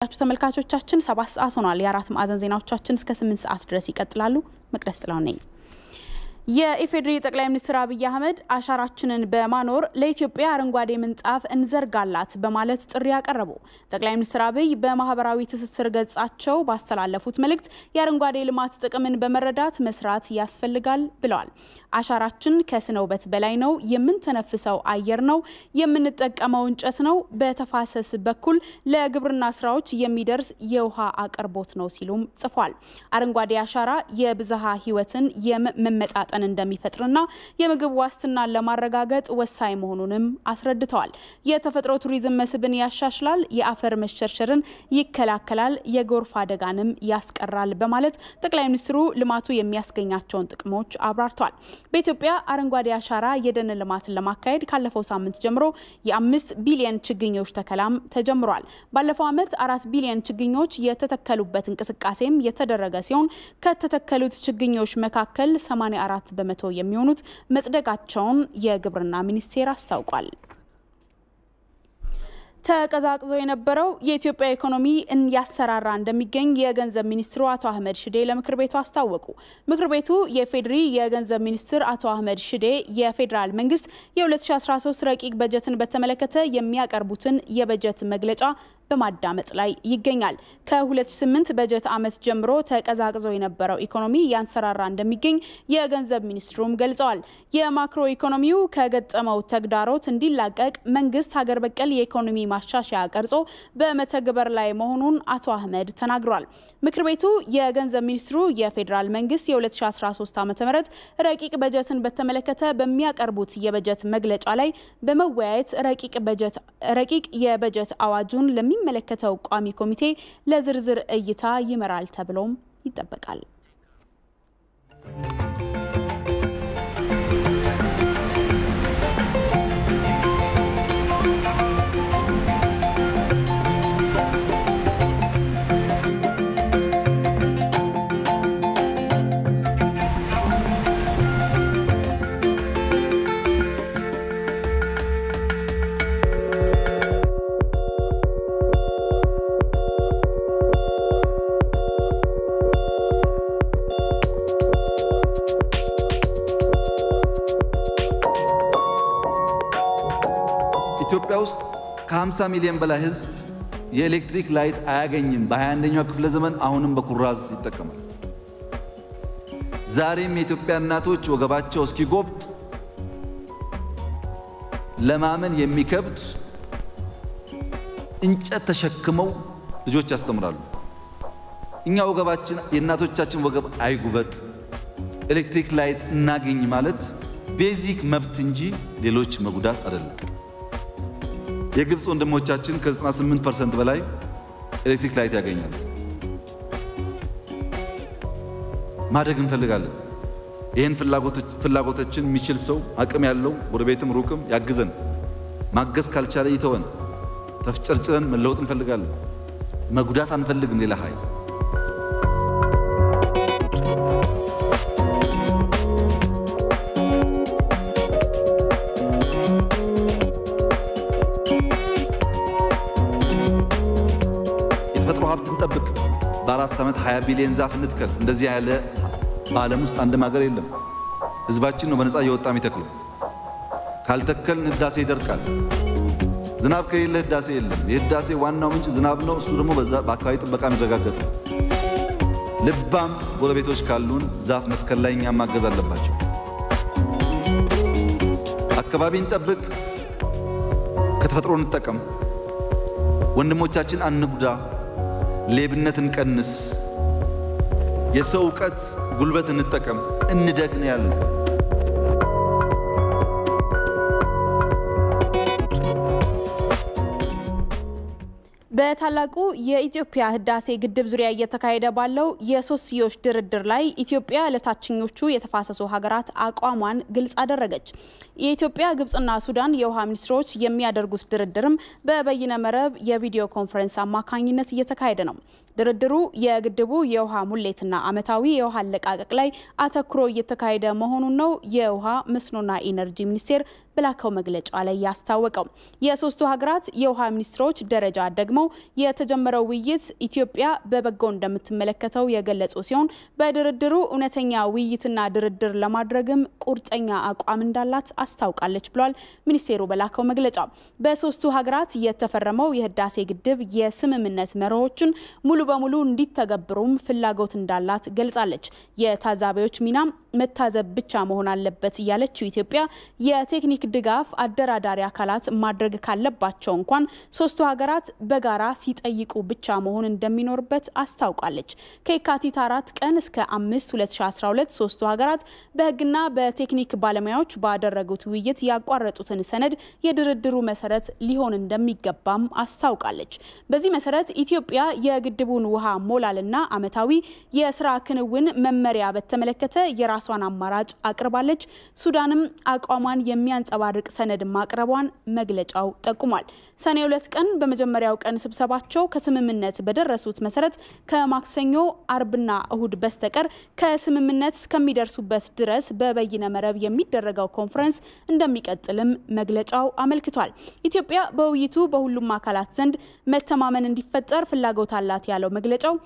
ተመልካቾቻችን 7 ሰዓት ሆኗል። የአራት ማዕዘን ዜናዎቻችን እስከ 8 ሰዓት ድረስ ይቀጥላሉ። መቅደስ ጥላው ነኝ። የኢፌዴሪ ጠቅላይ ሚኒስትር አብይ አህመድ አሻራችንን በማኖር ለኢትዮጵያ አረንጓዴ ምንጣፍ እንዘርጋላት በማለት ጥሪ ያቀረቡ። ጠቅላይ ሚኒስትር አብይ በማህበራዊ ትስስር ገጻቸው ባስተላለፉት መልእክት የአረንጓዴ ልማት ጥቅምን በመረዳት መስራት ያስፈልጋል ብለዋል። አሻራችን ከስነ ውበት በላይ ነው። የምንተነፍሰው አየር ነው፣ የምንጠቀመው እንጨት ነው። በተፋሰስ በኩል ለግብርና ስራዎች የሚደርስ የውሃ አቅርቦት ነው ሲሉም ጽፏል። አረንጓዴ አሻራ የብዝሃ ህይወትን የመመጣጠን እንደሚፈጥርና የምግብ ዋስትናን ለማረጋገጥ ወሳኝ መሆኑንም አስረድተዋል። የተፈጥሮ ቱሪዝም መስህብን ያሻሽላል፣ የአፈር መሸርሸርን ይከላከላል፣ የጎርፍ አደጋንም ያስቀራል በማለት ጠቅላይ ሚኒስትሩ ልማቱ የሚያስገኛቸውን ጥቅሞች አብራርተዋል። በኢትዮጵያ አረንጓዴ አሻራ የደን ልማትን ለማካሄድ ካለፈው ሳምንት ጀምሮ የ5 ቢሊዮን ችግኞች ተከላም ተጀምሯል። ባለፈው ዓመት 4 ቢሊዮን ችግኞች የተተከሉበት እንቅስቃሴም የተደረገ ሲሆን ከተተከሉት ችግኞች መካከል 84 በመቶ የሚሆኑት መጽደቃቸውን የግብርና ሚኒስቴር አስታውቋል። ተቀዛቅዞ የነበረው የኢትዮጵያ ኢኮኖሚ ያሰራራ እንደሚገኝ የገንዘብ ሚኒስትሩ አቶ አህመድ ሽዴ ለምክር ቤቱ አስታወቁ። ምክር ቤቱ የፌዴሪ የገንዘብ ሚኒስትር አቶ አህመድ ሽዴ የፌደራል መንግስት የ2013 ረቂቅ በጀትን በተመለከተ የሚያቀርቡትን የበጀት መግለጫ በማዳመጥ ላይ ይገኛል። ከ2008 በጀት ዓመት ጀምሮ ተቀዛቅዞ የነበረው ኢኮኖሚ ያንሰራራ እንደሚገኝ የገንዘብ ሚኒስትሩም ገልጸዋል። የማክሮ ኢኮኖሚው ከገጠመው ተግዳሮት እንዲላቀቅ መንግስት ሀገር በቀል የኢኮኖሚ ማሻሻያ ቀርጾ በመተግበር ላይ መሆኑን አቶ አህመድ ተናግሯል። ምክር ቤቱ የገንዘብ ሚኒስትሩ የፌደራል መንግስት የ2013 ዓ.ም ረቂቅ በጀትን በተመለከተ በሚያቀርቡት የበጀት መግለጫ ላይ በመወያየት ረቂቅ የበጀት አዋጁን ለሚመለከተው ቋሚ ኮሚቴ ለዝርዝር እይታ ይመራል ተብሎም ይጠበቃል። ኢትዮጵያ ውስጥ ከ50 ሚሊዮን በላይ ህዝብ የኤሌክትሪክ ላይት አያገኝም። በ21ኛው ክፍለ ዘመን አሁንም በኩራዝ ይጠቀማል። ዛሬም የኢትዮጵያ እናቶች ወገባቸው እስኪጎብጥ ለማመን የሚከብድ እንጨት ተሸክመው ልጆች ያስተምራሉ። እኛ ወገባችን የእናቶቻችን ወገብ አይጉበጥ፣ ኤሌክትሪክ ላይት እናገኝ ማለት ቤዚክ መብት እንጂ ሌሎች መጉዳት አይደለም። የግብጽ ወንድሞቻችን ከ98% በላይ ኤሌክትሪክ ላይት ያገኛሉ። ማደግ እንፈልጋለን። ይሄን ፍላጎቶችን የሚችል ሰው አቅም ያለው ጎረቤትም ሩቅም ያግዘን። ማገዝ ካልቻለ ይተወን። ተፍጨርጭረን መለወጥ እንፈልጋለን። መጉዳት አንፈልግም ሌላ ኃይል። ጠብቅ በአራት ዓመት 20 ቢሊዮን ዛፍ እንትከል። እንደዚህ ያለ በዓለም ውስጥ አንድም ሀገር የለም። ህዝባችን ነው በነፃ እየወጣ የሚተክለው። ካልተከልን ህዳሴ ይደርቃል። ዝናብ ከሌለ ህዳሴ የለም። የህዳሴ ዋናው ምንጭ ዝናብ ነው። እሱ ደግሞ በአካባቢ ጥበቃ የሚረጋገጥ ነው። ልባም ጎረቤቶች ካሉን ዛፍ መትከል ላይ እኛም ማገዝ አለባቸው። አካባቢን ጠብቅ፣ ከተፈጥሮ እንጠቀም፣ ወንድሞቻችን አንጉዳ፣ ሌብነትን ቀንስ፣ የሰው ዕውቀት ጉልበት እንጠቀም፣ እንደግን ያለው በታላቁ የኢትዮጵያ ህዳሴ ግድብ ዙሪያ እየተካሄደ ባለው የሶስትዮሽ ድርድር ላይ ኢትዮጵያ ለታችኞቹ የተፋሰሱ ሀገራት አቋሟን ግልጽ አደረገች። የኢትዮጵያ ግብጽና ሱዳን የውሃ ሚኒስትሮች የሚያደርጉት ድርድርም በበይነ መረብ የቪዲዮ ኮንፈረንስ አማካኝነት እየተካሄደ ነው። ድርድሩ የግድቡ የውሃ ሙሌትና አመታዊ የውሃ አለቃቀቅ ላይ አተኩሮ እየተካሄደ መሆኑን ነው የውሃ መስኖና ኢነርጂ ሚኒስቴር በላከው መግለጫ ላይ ያስታወቀው። የሶስቱ ሀገራት የውሃ ሚኒስትሮች ደረጃ ደግሞ የተጀመረው ውይይት ኢትዮጵያ በበጎ እንደምትመለከተው የገለጹ ሲሆን በድርድሩ እውነተኛ ውይይትና ድርድር ለማድረግም ቁርጠኛ አቋም እንዳላት አስታውቃለች ብሏል ሚኒስቴሩ በላከው መግለጫ። በሶስቱ ሀገራት የተፈረመው የህዳሴ ግድብ የስምምነት መርሆችን ሙሉ በሙሉ እንዲተገብሩም ፍላጎት እንዳላት ገልጻለች። የታዛቢዎች ሚና መታዘብ ብቻ መሆን አለበት ያለችው ኢትዮጵያ የቴክኒክ ድጋፍ አደራዳሪ አካላት ማድረግ ካለባቸው እንኳን ሶስቱ ሀገራት በጋራ ሲጠይቁ ብቻ መሆን እንደሚኖርበት አስታውቃለች። ከየካቲት 4 ቀን እስከ 5 2012 ሶስቱ ሀገራት በህግና በቴክኒክ ባለሙያዎች ባደረጉት ውይይት ያቋረጡትን ሰነድ የድርድሩ መሰረት ሊሆን እንደሚገባም አስታውቃለች። በዚህ መሰረት ኢትዮጵያ የግድቡን ውሃ ሞላልና አመታዊ የስራ ክንውን መመሪያ በተመለከተ የራሷን አማራጭ አቅርባለች። ሱዳንም አቋሟን የሚያንጸባርቅ ሰነድ ማቅረቧን መግለጫው ጠቁሟል። ሰኔ 2 ቀን በመጀመሪያው ቀን ስብሰባቸው ከስምምነት በደረሱት መሰረት ከማክሰኞ አርብና እሁድ በስተቀር ከስምምነት እስከሚደርሱበት ድረስ በበይነ መረብ የሚደረገው ኮንፈረንስ እንደሚቀጥልም መግለጫው አመልክቷል። ኢትዮጵያ በውይይቱ በሁሉም አካላት ዘንድ መተማመን እንዲፈጠር ፍላጎት አላት ያለው መግለጫው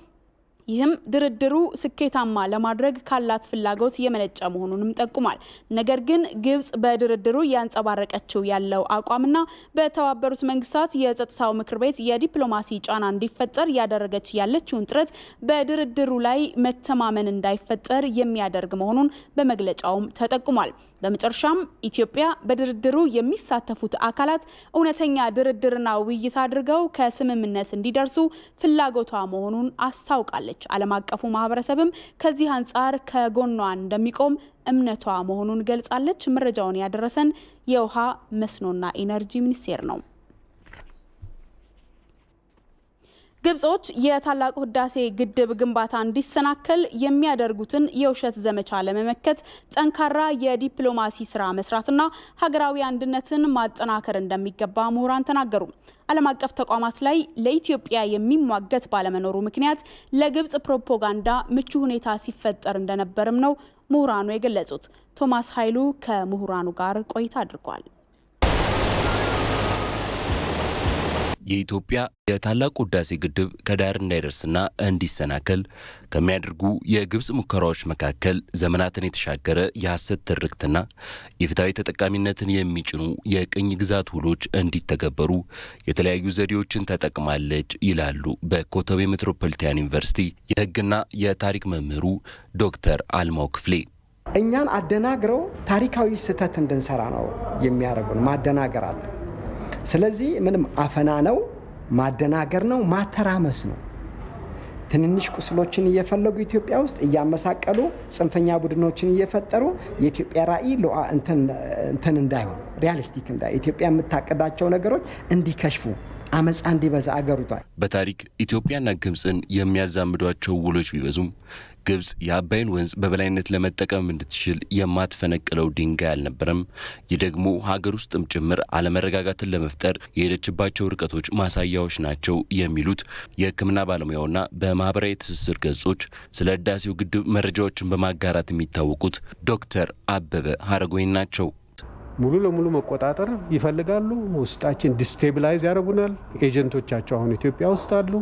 ይህም ድርድሩ ስኬታማ ለማድረግ ካላት ፍላጎት የመነጨ መሆኑንም ጠቁሟል። ነገር ግን ግብጽ በድርድሩ ያንጸባረቀችው ያለው አቋምና በተባበሩት መንግስታት የጸጥታው ምክር ቤት የዲፕሎማሲ ጫና እንዲፈጠር ያደረገች ያለችውን ጥረት በድርድሩ ላይ መተማመን እንዳይፈጠር የሚያደርግ መሆኑን በመግለጫውም ተጠቁሟል። በመጨረሻም ኢትዮጵያ በድርድሩ የሚሳተፉት አካላት እውነተኛ ድርድርና ውይይት አድርገው ከስምምነት እንዲደርሱ ፍላጎቷ መሆኑን አስታውቃለች። ዓለም አቀፉ ማህበረሰብም ከዚህ አንፃር ከጎኗ እንደሚቆም እምነቷ መሆኑን ገልጻለች። መረጃውን ያደረሰን የውሃ መስኖና ኢነርጂ ሚኒስቴር ነው። ግብጾች የታላቁ ህዳሴ ግድብ ግንባታ እንዲሰናከል የሚያደርጉትን የውሸት ዘመቻ ለመመከት ጠንካራ የዲፕሎማሲ ስራ መስራትና ሀገራዊ አንድነትን ማጠናከር እንደሚገባ ምሁራን ተናገሩ። ዓለም አቀፍ ተቋማት ላይ ለኢትዮጵያ የሚሟገት ባለመኖሩ ምክንያት ለግብጽ ፕሮፓጋንዳ ምቹ ሁኔታ ሲፈጠር እንደነበርም ነው ምሁራኑ የገለጹት። ቶማስ ኃይሉ ከምሁራኑ ጋር ቆይታ አድርጓል። የኢትዮጵያ የታላቁ ህዳሴ ግድብ ከዳር እንዳይደርስና እንዲሰናከል ከሚያደርጉ የግብጽ ሙከራዎች መካከል ዘመናትን የተሻገረ የሐሰት ትርክትና የፍትሃዊ ተጠቃሚነትን የሚጭኑ የቅኝ ግዛት ውሎች እንዲተገበሩ የተለያዩ ዘዴዎችን ተጠቅማለች ይላሉ በኮተቤ ሜትሮፖሊታን ዩኒቨርሲቲ የህግና የታሪክ መምህሩ ዶክተር አልማው ክፍሌ። እኛን አደናግረው ታሪካዊ ስህተት እንድንሰራ ነው የሚያደርጉን። ማደናገር አለ። ስለዚህ ምንም አፈና ነው፣ ማደናገር ነው፣ ማተራመስ ነው። ትንንሽ ቁስሎችን እየፈለጉ ኢትዮጵያ ውስጥ እያመሳቀሉ ጽንፈኛ ቡድኖችን እየፈጠሩ የኢትዮጵያ ራዕይ እንትን እንዳይሆን ሪያሊስቲክ እንዳይ ኢትዮጵያ የምታቀዳቸው ነገሮች እንዲከሽፉ አመጻ እንዲበዛ አገሩታል። በታሪክ ኢትዮጵያና ግብጽን የሚያዛምዷቸው ውሎች ቢበዙም ግብጽ የአባይን ወንዝ በበላይነት ለመጠቀም እንድትችል የማትፈነቅለው ድንጋይ አልነበረም። ይህ ደግሞ ሀገር ውስጥም ጭምር አለመረጋጋትን ለመፍጠር የሄደችባቸው ርቀቶች ማሳያዎች ናቸው የሚሉት የሕክምና ባለሙያውና በማህበራዊ ትስስር ገጾች ስለ ህዳሴው ግድብ መረጃዎችን በማጋራት የሚታወቁት ዶክተር አበበ ሀረጎይ ናቸው። ሙሉ ለሙሉ መቆጣጠር ይፈልጋሉ። ውስጣችን ዲስቴብላይዝ ያደርጉናል። ኤጀንቶቻቸው አሁን ኢትዮጵያ ውስጥ አሉ።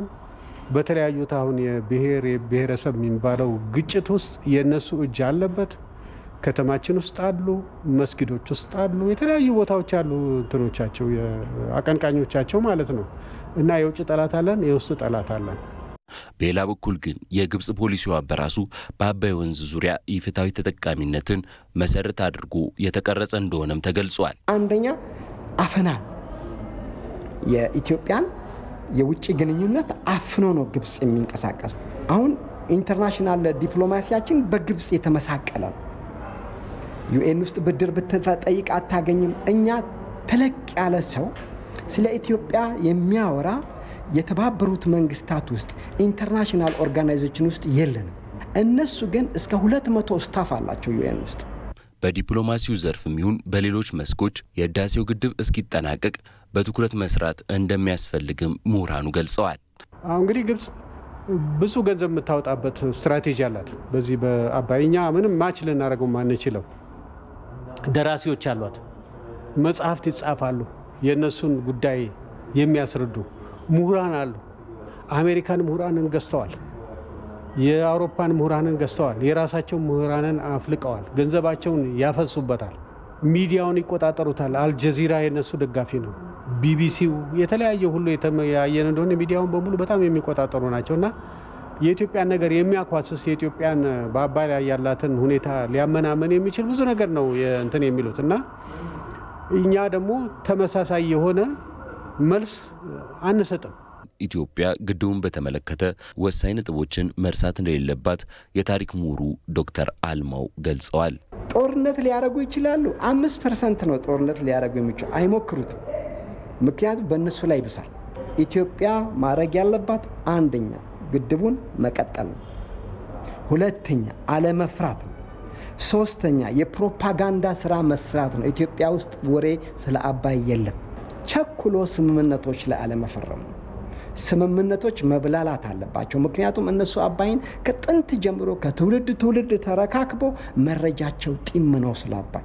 በተለያዩት አሁን የብሔረሰብ የሚባለው ግጭት ውስጥ የነሱ እጅ አለበት። ከተማችን ውስጥ አሉ፣ መስጊዶች ውስጥ አሉ፣ የተለያዩ ቦታዎች አሉ እንትኖቻቸው አቀንቃኞቻቸው ማለት ነው። እና የውጭ ጠላት አለን፣ የውስጥ ጠላት አለን። በሌላ በኩል ግን የግብጽ ፖሊሲዋ በራሱ በአባይ ወንዝ ዙሪያ የፍትሃዊ ተጠቃሚነትን መሰረት አድርጎ የተቀረጸ እንደሆነም ተገልጿል። አንደኛ አፈናን የኢትዮጵያን የውጭ ግንኙነት አፍኖ ነው ግብጽ የሚንቀሳቀስ። አሁን ኢንተርናሽናል ዲፕሎማሲያችን በግብጽ የተመሳቀለ ነው። ዩኤን ውስጥ ብድር ብትጠይቅ አታገኝም። እኛ ተለቅ ያለ ሰው ስለ ኢትዮጵያ የሚያወራ የተባበሩት መንግስታት ውስጥ ኢንተርናሽናል ኦርጋናይዜሽን ውስጥ የለንም። እነሱ ግን እስከ 200 ስታፍ አላቸው ዩኤን ውስጥ። በዲፕሎማሲው ዘርፍም ይሁን በሌሎች መስኮች የህዳሴው ግድብ እስኪጠናቀቅ በትኩረት መስራት እንደሚያስፈልግም ምሁራኑ ገልጸዋል። እንግዲህ ግብጽ ብዙ ገንዘብ የምታወጣበት ስትራቴጂ አላት። በዚህ በአባይኛ ምንም ማች ልናደርገው ማንችለው ደራሲዎች አሏት። መጽሐፍት ይጻፋሉ የነሱን ጉዳይ የሚያስረዱ ምሁራን አሉ አሜሪካን ምሁራንን ገዝተዋል የአውሮፓን ምሁራንን ገዝተዋል የራሳቸው ምሁራንን አፍልቀዋል ገንዘባቸውን ያፈሱበታል ሚዲያውን ይቆጣጠሩታል አልጀዚራ የነሱ ደጋፊ ነው ቢቢሲው የተለያየ ሁሉ የተያየን እንደሆነ ሚዲያውን በሙሉ በጣም የሚቆጣጠሩ ናቸውና የኢትዮጵያን ነገር የሚያኳስስ የኢትዮጵያን በአባይ ላይ ያላትን ሁኔታ ሊያመናመን የሚችል ብዙ ነገር ነው እንትን የሚሉትና እኛ ደግሞ ተመሳሳይ የሆነ መልስ አንሰጥም ኢትዮጵያ ግድቡን በተመለከተ ወሳኝ ነጥቦችን መርሳት እንደሌለባት የታሪክ ምሁሩ ዶክተር አልማው ገልጸዋል ጦርነት ሊያረጉ ይችላሉ 5% ነው ጦርነት ሊያረጉ የሚችሉ አይሞክሩት ምክንያቱም በእነሱ ላይ ይብሳል ኢትዮጵያ ማረግ ያለባት አንደኛ ግድቡን መቀጠል ነው ሁለተኛ አለመፍራት ነው ሶስተኛ የፕሮፓጋንዳ ስራ መስራት ነው ኢትዮጵያ ውስጥ ወሬ ስለ አባይ የለም ቸኩሎ ስምምነቶች ላይ አለመፈረም ነው ስምምነቶች መብላላት አለባቸው ምክንያቱም እነሱ አባይን ከጥንት ጀምሮ ከትውልድ ተረካክቦ መረጃቸው ጢም ነው ስለ አባይ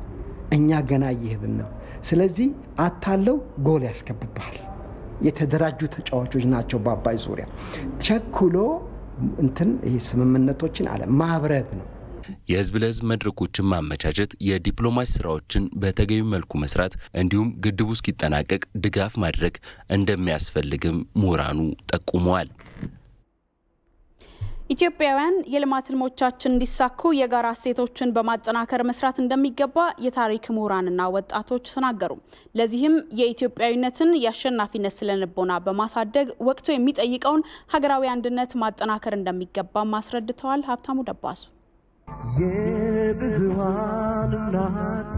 እኛ ገና ይሄድን ነው ስለዚህ አታለው ጎል ያስከብባል የተደራጁ ተጫዋቾች ናቸው በአባይ ዙሪያ ቸኩሎ ይሄ ስምምነቶችን አለ ማብረድ ነው የህዝብ ለህዝብ መድረኮችን ማመቻቸት የዲፕሎማሲ ስራዎችን በተገቢ መልኩ መስራት እንዲሁም ግድቡ እስኪጠናቀቅ ድጋፍ ማድረግ እንደሚያስፈልግም ምሁራኑ ጠቁመዋል ኢትዮጵያውያን የልማት ህልሞቻችን እንዲሳኩ የጋራ እሴቶችን በማጠናከር መስራት እንደሚገባ የታሪክ ምሁራንና ወጣቶች ተናገሩ ለዚህም የኢትዮጵያዊነትን የአሸናፊነት ስለልቦና በማሳደግ ወቅቱ የሚጠይቀውን ሀገራዊ አንድነት ማጠናከር እንደሚገባ ማስረድተዋል ሀብታሙ ደባሱ የብዙሃን እናት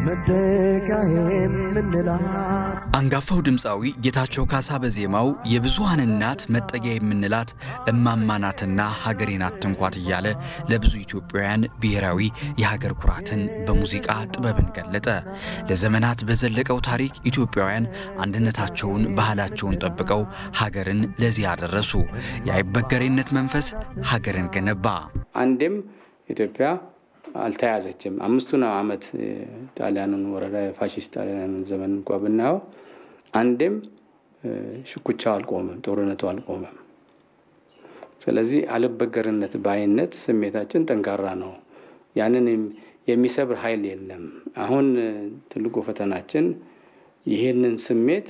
መደጋዬም ምንላት አንጋፋው ድምፃዊ ጌታቸው ካሳ በዜማው የብዙሃን እናት መጠጊያ የምንላት እማማናትና ሀገሬን አትንኳት እያለ ለብዙ ኢትዮጵያውያን ብሔራዊ የሀገር ኩራትን በሙዚቃ ጥበብን ገለጠ ለዘመናት በዘለቀው ታሪክ ኢትዮጵያውያን አንድነታቸውን ባህላቸውን ጠብቀው ሀገርን ለዚህ ያደረሱ የአይበገሬነት መንፈስ ሀገርን ገነባ አንድም ኢትዮጵያ አልተያዘችም አምስቱን አመት ጣሊያኑን ወረራ ፋሺስት ጣሊያኑን ዘመን ቆብናው አንድም ሽኩቻው አልቆመም ጦርነቱ አልቆመም ስለዚህ አልበገርነት ባይነት ስሜታችን ጠንካራ ነው ያንን የሚሰብር ኃይል የለም አሁን ትልቁ ፈተናችን ይሄንን ስሜት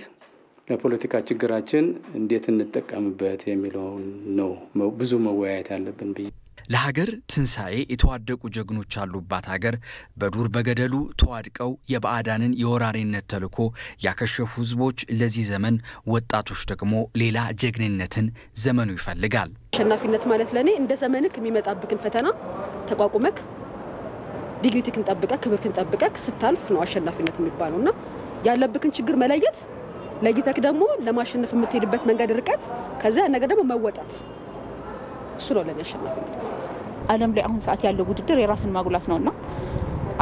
ለፖለቲካ ችግራችን እንዴት እንጠቀምበት የሚለው ነው ብዙ መወያየት ያለብን ብዬ ለሀገር ትንሳኤ የተዋደቁ ጀግኖች አሉባት ሀገር በዱር በገደሉ ተዋድቀው የባዕዳንን የወራሪነት ተልኮ ያከሸፉ ህዝቦች ለዚህ ዘመን ወጣቶች ደግሞ ሌላ ጀግንነትን ዘመኑ ይፈልጋል አሸናፊነት ማለት ለኔ እንደ ዘመንክ የሚመጣብክን ፈተና ተቋቁመክ ዲግሪቲክን ጠብቀክ ክብርክን ጠብቀክ ስታልፍ ነው አሸናፊነት የሚባለውና ያለብክን ችግር መለየት ለጊዜክ ደግሞ ለማሸነፍ የምትሄድበት መንገድ ርቀት ከዛ ነገር ደግሞ መወጣት እሱ ነው ለኔ አሸናፊነት ዓለም ላይ አሁን ሰዓት ያለው ውድድር የራስን ማጉላት ነውና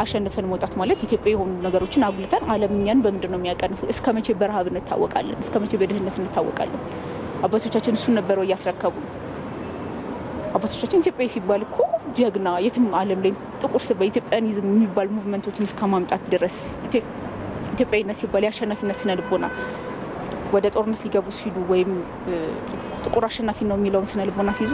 አሸንፈን መውጣት ማለት ኢትዮጵያ የሆኑ ነገሮችን አጉልተን ዓለምኛን በመንደር ነው የሚያቀንፉ እስከመቼ በረሃብ እንታወቃለን እስከመቼ በድህነት እንታወቃለን አባቶቻችን እሱ ነበረው ያስረከቡ አባቶቻችን ኢትዮጵያ ሲባል እኮ ጀግና የትም ዓለም ላይ ጥቁር ስበ ኢትዮጵያኒዝም የሚባል ሙቭመንቶችን እስከማምጣት ድረስ ኢትዮጵያዊነት ሲባል ያሸናፊነት ስነልቦና ወደ ጦርነት ሊገቡ ሲሉ ወይም ጥቁር አሸናፊ ነው የሚለውን ስነልቦና ሲይዙ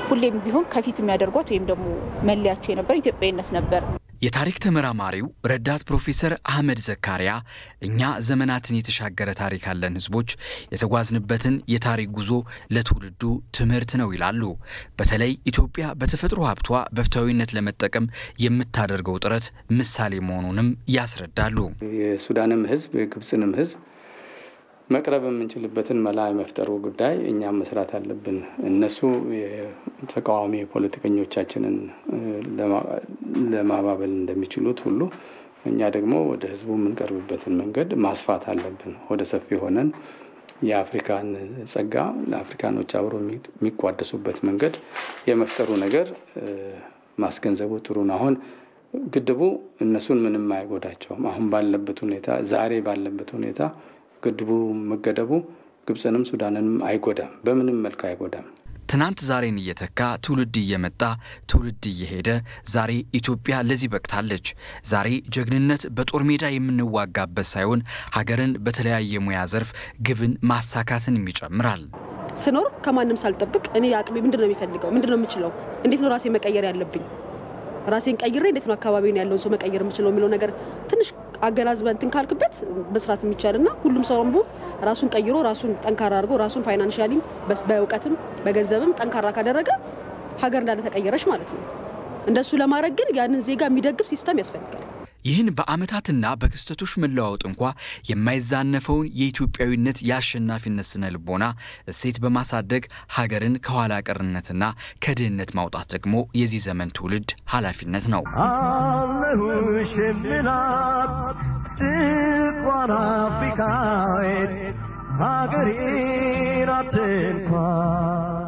ሁሌም ቢሆን ከፊት የሚያደርጓት ወይም ደግሞ መለያቸው የነበር ኢትዮጵያዊነት ነበር የታሪክ ተመራማሪው ረዳት ፕሮፌሰር አህመድ ዘካሪያ እኛ ዘመናትን የተሻገረ ታሪክ አለን ህዝቦች የተጓዝንበትን የታሪክ ጉዞ ለትውልዱ ትምህርት ነው ይላሉ በተለይ ኢትዮጵያ በተፈጥሮ ሀብቷ በፍትሃዊነት ለመጠቀም የምታደርገው ጥረት ምሳሌ መሆኑንም ያስረዳሉ የሱዳንም ህዝብ የግብጽንም ህዝብ መቅረብ የምንችልበትን መላ መፍጠሩ ጉዳይ እኛም መስራት አለብን እነሱ ተቃዋሚ ፖለቲከኞቻችንን ለማባበል እንደሚችሉት ሁሉ እኛ ደግሞ ወደ ህዝቡ የምንቀርብበትን መንገድ ማስፋት አለብን ወደ ሰፊ ሆነን የአፍሪካን ጸጋ አፍሪካኖች አብሮ የሚቋደሱበት መንገድ የመፍጠሩ ነገር ማስገንዘቡ ጥሩ ነው አሁን ግድቡ እነሱን ምንም አይጎዳቸውም አሁን ባለበት ሁኔታ ዛሬ ባለበት ሁኔታ ግድቡ መገደቡ ግብጽንም ሱዳንንም አይጎዳም በምንም መልኩ አይጎዳም ትናንት ዛሬን እየተካ ትውልድ እየመጣ ትውልድ እየሄደ ዛሬ ኢትዮጵያ ለዚህ በቅታለች። ዛሬ ጀግንነት በጦር ሜዳ የምንዋጋበት ሳይሆን ሀገርን በተለያየ ሙያ ዘርፍ ግብን ማሳካትን ይጨምራል። ስኖር ከማንም ሳልጠብቅ እኔ አቅሜ ምንድነው የሚፈልገው ምንድነው የምችለው እንዴት ነው ራሴ መቀየር ያለብኝ ራሴን ቀይሬ እንዴት ነው አካባቢውን ያለውን ሰው መቀየር የምችለው የሚለው ነገር ትንሽ አገናዝበን ትንካልክበት መስራት የሚቻልና ሁሉም ሰው ራሱን ቀይሮ ራሱን ጠንካራ አድርጎ ራሱን ፋይናንሻሊ በእውቀትም በገንዘብም ጠንካራ ካደረገ ሀገር እንዳለ ተቀየረሽ ማለት ነው እንደሱ ለማድረግ ግን ያንን ዜጋ የሚደግፍ ሲስተም ያስፈልጋል ይህን በአመታትና በክስተቶች መለዋወጥ እንኳን የማይዛነፈውን የኢትዮጵያዊነት ያሸናፊነት ስነ ልቦና እሴት በማሳደግ ሀገርን ከኋላ ቀርነትና ከድህነት ማውጣት ደግሞ የዚህ ዘመን ትውልድ ኃላፊነት ነው አለሁሽ ምላት ጥቁር አፍሪካዊት ሀገሬን አትንኳን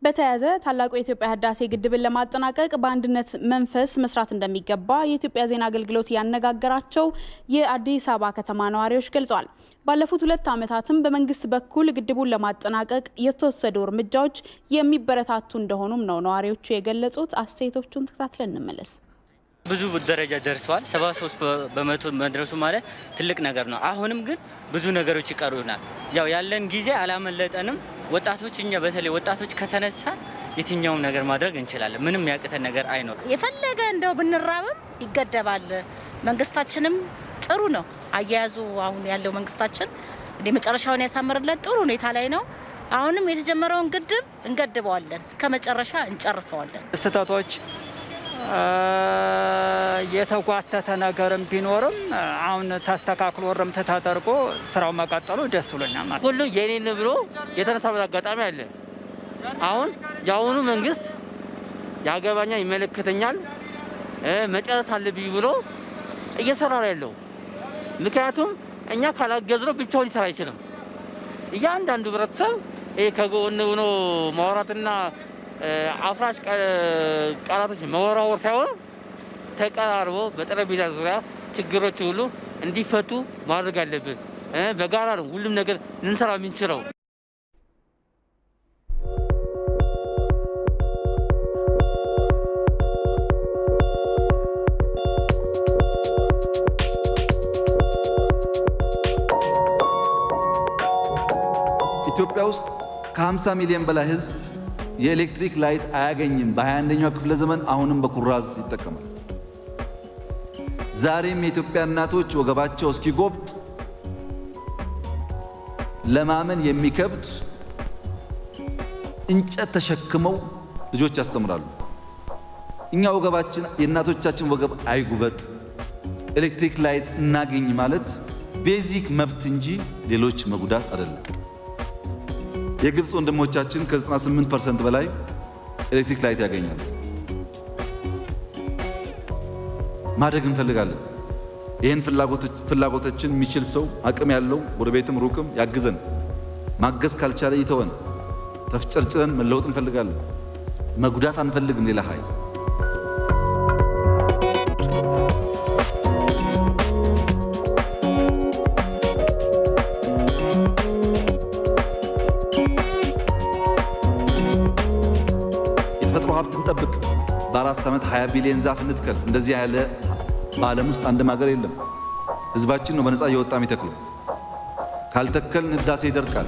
በተያያዘ ታላቁ የኢትዮጵያ ህዳሴ ግድብን ለማጠናቀቅ በአንድነት መንፈስ መስራት እንደሚገባ የኢትዮጵያ ዜና አገልግሎት ያነጋገራቸው የአዲስ አበባ ከተማ ነዋሪዎች ገልጸዋል። ባለፉት 2 ዓመታትም በመንግስት በኩል ግድቡን ለማጠናቀቅ የተወሰዱ እርምጃዎች የሚበረታቱ እንደሆኑም ነው ነዋሪዎቹ የገለጹት። አስተያየቶቹን ተከታትለን እንመለስ። ብዙ ደረጃ ደርሷል 73% መድረሱ ማለት ትልቅ ነገር ነው አሁንም ግን ብዙ ነገሮች ይቀሩናል ያው ያለን ጊዜ አላመለጠንም ወጣቶች እኛ በተለይ ወጣቶች ከተነሳ የትኛው ነገር ማድረግ እንችላለን ምንም ያቀተ ነገር አይኖር የፈለገ እንደው ብንራብም ይገደባል መንግስታችንም ጥሩ ነው አያያዙ አሁን ያለው መንግስታችን ለመጨረሻውን ያሳምርለት ጥሩ ሁኔታ ላይ ነው አሁንም የተጀመረውን ግድብ እንገድበዋለን እስከመጨረሻ እንጨርሰዋለን ስታቶች የተጓተተ ነገርም ቢኖርም አሁን ተስተካክሎ ወረም ተታጠርቆ ስራው መቀጠሉ ደስ ብሎኛል ማለት ሁሉ የኔን ብሎ የተነሳበት አጋጣሚ አለ አሁን ያውኑ መንግስት ያገባኛል ይመለከተኛል መጨረስ አለብኝ ብሎ እየሰራ ያለው ምክንያቱም እኛ ካላገዝነው ብቻውን ሊሰራ አይችልም እያንዳንዱ ህብረተሰብ ከጎን ሆኖ ማውራትና አፍራሽ ቃላቶች መወራወር ሳይሆን ተቀራርቦ በጠረጴዛ ዙሪያ ችግሮች ሁሉ እንዲፈቱ ማድረግ አለብን በጋራ ነው ሁሉም ነገር እንሰራ የምንችለው ኢትዮጵያ ውስጥ ከ50 ሚሊዮን በላይ ህዝብ የኤሌክትሪክ ላይት አያገኝም በ21ኛው ክፍለ ዘመን አሁንም በኩራዝ ይጠቀማል ዛሬም የኢትዮጵያ እናቶች ወገባቸው እስኪጎብጥ ለማመን የሚከብድ እንጨት ተሸክመው ልጆች ያስተምራሉ እኛ ወገባችን የእናቶቻችን ወገብ አይጉበጥ ኤሌክትሪክ ላይት እናገኝ ማለት ቤዚክ መብት እንጂ ሌሎች መጉዳት አይደለም የግብጽ ወንድሞቻችን ከ98% በላይ ኤሌክትሪክ ላይት ያገኛሉ ማድረግ እንፈልጋለን ይሄን ፍላጎቶችን የሚችል ሰው አቅም ያለው ወደቤትም ሩቅም ያግዘን ማገዝ ካልቻለ ይተወን ተፍጨርጭረን መለወጥ እንፈልጋለን መጉዳት አንፈልግም ሌላ ኃይል እንጠብቅ በ4 ዓመት 20 ቢሊዮን ዛፍ እንትከል እንደዚህ ያለ በዓለም ውስጥ አንድም ሀገር የለም ህዝባችን ነው በነፃ እየወጣ የሚተክለው ካልተከልን ህዳሴ ይደርቃል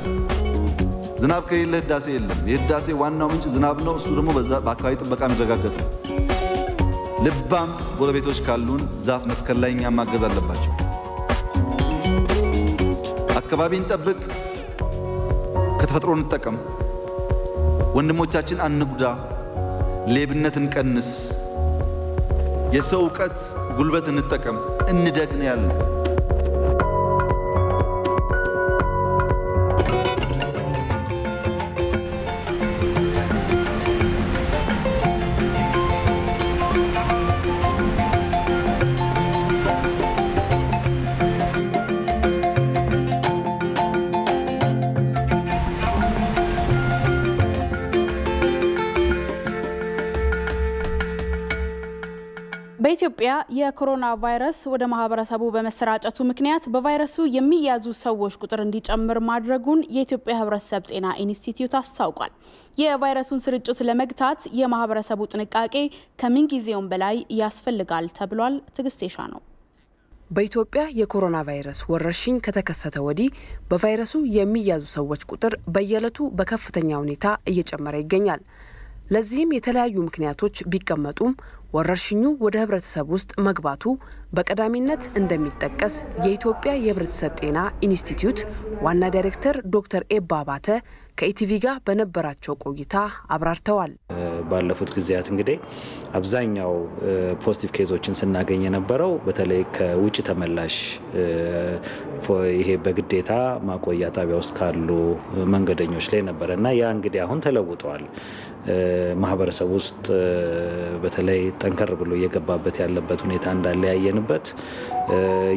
ዝናብ ከሌለ ህዳሴ የለም የህዳሴ ዋናው ምንጭ ዝናብ ነው እሱ ደግሞ በአካባቢ ጥበቃ የሚረጋገጥ ነው ልባም ጎረቤቶች ካሉን ዛፍ መትከል ላይ እኛም ማገዝ አለባቸው አካባቢን ጠብቅ ከተፈጥሮ እንጠቀም ወንድሞቻችን አንጉዳ ሌብነትን ቀንስ የሰው ዕውቀት ጉልበት እንጠቀም እንደግነ ያለ በኢትዮጵያ የኮሮና ቫይረስ ወደ ማህበረሰቡ በመሰራጨቱ ምክንያት በቫይረሱ የሚያዙ ሰዎች ቁጥር እንዲጨምር ማድረጉን የኢትዮጵያ ሕብረተሰብ ጤና ኢንስቲትዩት አስታውቋል። የቫይረሱን ስርጭት ለመግታት የማህበረሰቡ ጥንቃቄ ከምን ጊዜውም በላይ ያስፈልጋል ተብሏል። ትግስቴሻ ነው። በኢትዮጵያ የኮሮና ቫይረስ ወረርሽኝ ከተከሰተ ወዲህ በቫይረሱ የሚያዙ ሰዎች ቁጥር በየዕለቱ በከፍተኛ ሁኔታ እየጨመረ ይገኛል። ለዚህም የተለያዩ ምክንያቶች ቢቀመጡም ወረርሽኙ ወደ ህብረተሰብ ውስጥ መግባቱ በቀዳሚነት እንደሚጠቀስ የኢትዮጵያ የህብረተሰብ ጤና ኢንስቲትዩት ዋና ዳይሬክተር ዶክተር ኤባ ባተ ከኢቲቪ ጋር በነበራቸው ቆይታ አብራርተዋል። ባለፉት ጊዜያት እንግዲህ አብዛኛው ፖዚቲቭ ኬዞችን ስናገኝ የነበረው በተለይ ከውጭ ተመላሽ ይሄ በግዴታ ማቆያ ጣቢያ ውስጥ ካሉ መንገደኞች ላይ ነበርና ያ እንግዲህ አሁን ተለውጧል። ማህበረሰብ ውስጥ በተለይ ጠንከር ብሎ እየገባበት ያለበት ሁኔታ እንዳለ ያየንበት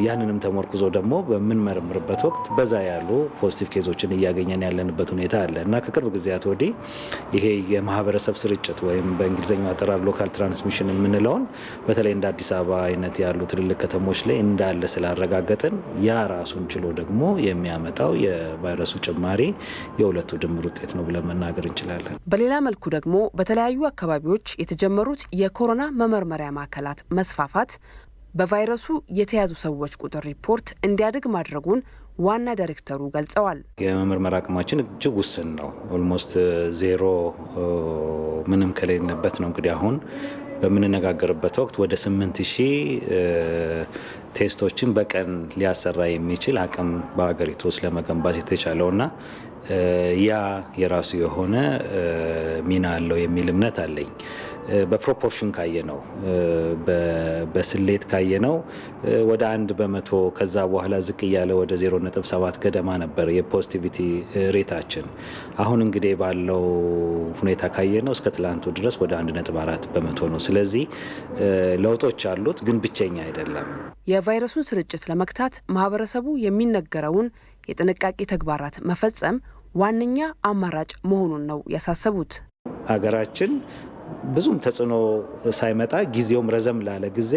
ያንንም ተመርኩዞ ደግሞ በምንመረምርበት ወቅት በዛ ያሉ ፖዚቲቭ ኬዞችን እያገኘን ያለንበት ሁኔታ አለ እና ከቅርብ ጊዜያት ወዲህ ይሄ የማህበረሰብ ስርጭት ወይም በእንግሊዝኛው አጠራር ሎካል ትራንስሚሽን የምንለውን በተለይ እንደ አዲስ አበባ አይነት ያሉ ትልልቅ ከተሞች ላይ እንዳለ ስላረጋገጥን ያ ራሱን ችሎ ደግሞ የሚያመጣው የቫይረሱ ጭማሪ የሁለቱ ድምር ውጤት ነው ብለን መናገር እንችላለን። በሌላ መልኩ ደግሞ በተለያዩ አካባቢዎች የተጀመሩት የኮሮና መመርመሪያ ማዕከላት መስፋፋት በቫይረሱ የተያዙ ሰዎች ቁጥር ሪፖርት እንዲያድግ ማድረጉን ዋና ዳይሬክተሩ ገልጸዋል። የመመርመር አቅማችን እጅግ ውስን ነው። ኦልሞስት ዜሮ ምንም ከሌለበት ነው እንግዲህ አሁን በምንነጋገርበት ወቅት ወደ 8000 ቴስቶችን በቀን ሊያሰራ የሚችል አቅም በአገሪቱ ውስጥ ለመገንባት የተቻለውና ያ የራሱ የሆነ ሚና አለው የሚል እምነት አለኝ። በፕሮፖርሽን ካየነው በስሌት ካየነው ወደ 1% ከዛ በኋላ ዝቅ ያለ ወደ 0.7 ገደማ ነበር የፖዚቲቪቲ ሬታችን። አሁን እንግዲህ ባለው ሁኔታ ካየነው እስከ ትላንቱ ድረስ ወደ 1.4% ነው። ስለዚህ ለውጦች አሉት፣ ግን ብቸኛ አይደለም። የቫይረሱን ስርጭት ለመግታት ማህበረሰቡ የሚነገረውን የጥንቃቄ ተግባራት መፈጸም ዋነኛ አማራጭ መሆኑን ነው ያሳሰቡት። ሀገራችን ብዙም ተጽዕኖ ሳይመጣ ጊዜውም ረዘም ላለ ጊዜ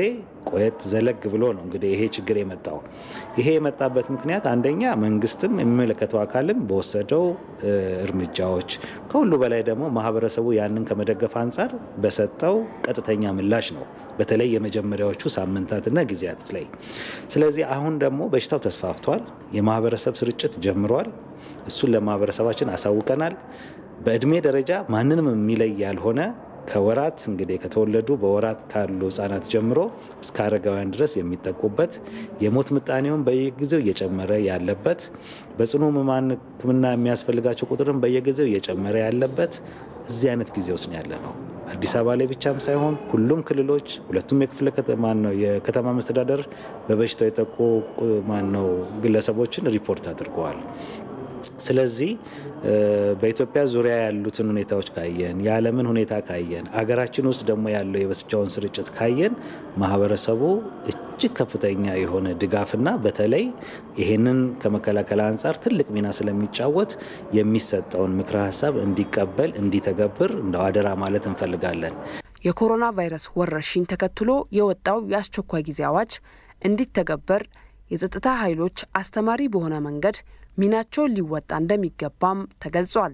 ቆየት ዘለግ ብሎ ነው እንግዲህ ይሄ ችግር የመጣው። ይሄ የመጣበት ምክንያት አንደኛ መንግስትም የሚመለከተው አካልም በወሰደው እርምጃዎች፣ ከሁሉ በላይ ደግሞ ማህበረሰቡ ያንን ከመደገፍ አንጻር በሰጠው ቀጥተኛ ምላሽ ነው፣ በተለይ የመጀመሪያዎቹ ሳምንታትና ጊዜያት ላይ። ስለዚህ አሁን ደግሞ በሽታው ተስፋፍቷል፣ የማህበረሰብ ስርጭት ጀምሯል። እሱን ለማህበረሰባችን አሳውቀናል። በእድሜ ደረጃ ማንንም የሚለይ ያልሆነ ከወራት እንግዲህ ከተወለዱ በወራት ካሉ ህጻናት ጀምሮ እስከ አረጋውያን ድረስ የሚጠቁበት የሞት ምጣኔውን በየጊዜው እየጨመረ ያለበት በጽኑ ህሙማን ሕክምና የሚያስፈልጋቸው ቁጥርም በየጊዜው እየጨመረ ያለበት እዚህ አይነት ጊዜ ውስጥ ያለ ነው። አዲስ አበባ ላይ ብቻም ሳይሆን ሁሉም ክልሎች፣ ሁለቱም የክፍለ ከተማ ነው የከተማ መስተዳደር በበሽታው የተጠቁ ግለሰቦችን ሪፖርት አድርገዋል። ስለዚህ በኢትዮጵያ ዙሪያ ያሉትን ሁኔታዎች ካየን፣ የዓለምን ሁኔታ ካየን፣ አገራችን ውስጥ ደግሞ ያለው የበሽታውን ስርጭት ካየን ማህበረሰቡ እጅግ ከፍተኛ የሆነ ድጋፍና በተለይ ይሄንን ከመከላከል አንጻር ትልቅ ሚና ስለሚጫወት የሚሰጠውን ምክረ ሀሳብ እንዲቀበል እንዲተገብር እንደው አደራ ማለት እንፈልጋለን። የኮሮና ቫይረስ ወረርሽኝ ተከትሎ የወጣው የአስቸኳይ ጊዜ አዋጅ እንዲተገበር የጸጥታ ኃይሎች አስተማሪ በሆነ መንገድ ሚናቸውን ሊወጣ እንደሚገባም ተገልጿል።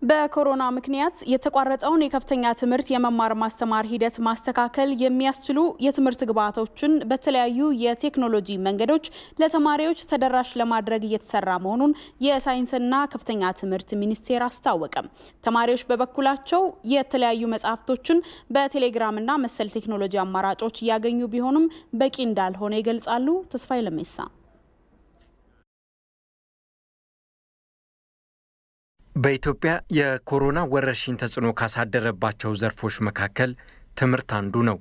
በኮሮና ምክንያት የተቋረጠውን የከፍተኛ ትምህርት የመማር ማስተማር ሂደት ማስተካከል የሚያስችሉ የትምህርት ግብዓቶችን በተለያዩ የቴክኖሎጂ መንገዶች ለተማሪዎች ተደራሽ ለማድረግ እየተሰራ መሆኑን የሳይንስና ከፍተኛ ትምህርት ሚኒስቴር አስታወቀ። ተማሪዎች በበኩላቸው የተለያዩ መጽሐፍቶችን በቴሌግራምና መሰል ቴክኖሎጂ አማራጮች ያገኙ ቢሆንም በቂ እንዳልሆነ ይገልጻሉ። ተስፋዬ ለሜሳ በኢትዮጵያ የኮሮና ወረርሽኝ ተጽዕኖ ካሳደረባቸው ዘርፎች መካከል ትምህርት አንዱ ነው።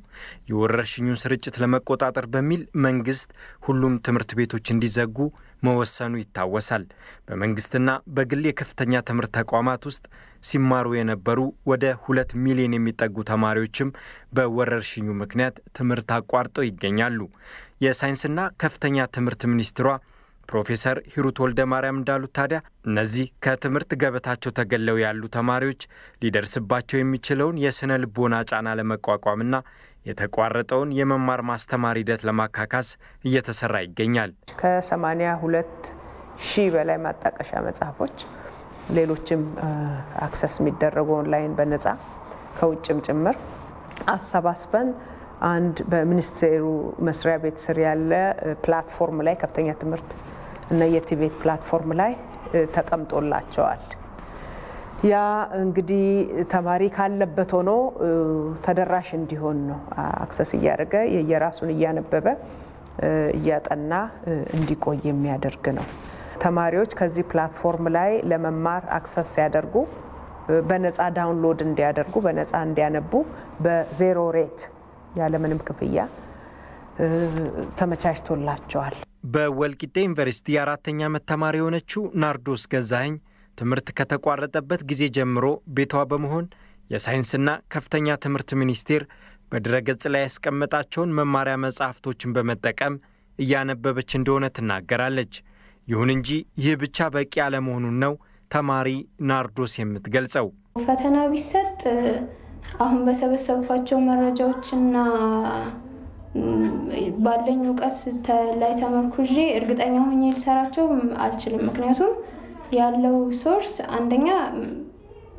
የወረርሽኙን ስርጭት ለመቆጣጠር በሚል መንግስት ሁሉም ትምህርት ቤቶች እንዲዘጉ መወሰኑ ይታወሳል። በመንግስትና በግል የከፍተኛ ትምህርት ተቋማት ውስጥ ሲማሩ የነበሩ ወደ 2 ሚሊዮን የሚጠጉ ተማሪዎችም በወረርሽኙ ምክንያት ትምህርት አቋርጠው ይገኛሉ። የሳይንስና ከፍተኛ ትምህርት ሚኒስትሯ ፕሮፌሰር ሂሩት ወልደማርያም እንዳሉት ታዲያ እነዚህ ከትምህርት ገበታቸው ተገለው ያሉ ተማሪዎች ሊደርስባቸው የሚችለውን የስነ ልቦና ጫና ለመቋቋምና የተቋረጠውን የመማር ማስተማር ሂደት ለማካካስ እየተሰራ ይገኛል። ከ82 ሺህ በላይ ማጣቀሻ መጽሐፎች ሌሎችም አክሰስ የሚደረጉ ኦንላይን በነፃ ከውጭም ጭምር አሰባስበን አንድ በሚኒስቴሩ መስሪያ ቤት ስር ያለ ፕላትፎርም ላይ ከፍተኛ ትምህርት እና የቲቤት ፕላትፎርም ላይ ተቀምጦላቸዋል። ያ እንግዲህ ተማሪ ካለበት ሆኖ ተደራሽ እንዲሆን ነው አክሰስ እያደረገ የየራሱን እያነበበ እያጠና እንዲቆይ የሚያደርግ ነው። ተማሪዎች ከዚህ ፕላትፎርም ላይ ለመማር አክሰስ ሲያደርጉ በነፃ ዳውንሎድ እንዲያደርጉ በነፃ እንዲያነቡ በዜሮ ሬት ያለምንም ክፍያ ተመቻችቶላቸዋል። በወልቂጤ ዩኒቨርሲቲ የአራተኛ ዓመት ተማሪ የሆነችው ናርዶስ ገዛኸኝ ትምህርት ከተቋረጠበት ጊዜ ጀምሮ ቤቷ በመሆን የሳይንስና ከፍተኛ ትምህርት ሚኒስቴር በድረገጽ ላይ ያስቀመጣቸውን መማሪያ መጽሐፍቶችን በመጠቀም እያነበበች እንደሆነ ትናገራለች። ይሁን እንጂ ይህ ብቻ በቂ አለመሆኑን ነው ተማሪ ናርዶስ የምትገልጸው። ፈተና ቢሰጥ አሁን በሰበሰብኳቸው መረጃዎችና ባለኝ ዕውቀት ላይ ተመርኩዤ እርግጠኛ ሆኜ ልሰራቸው አልችልም። ምክንያቱም ያለው ሶርስ አንደኛ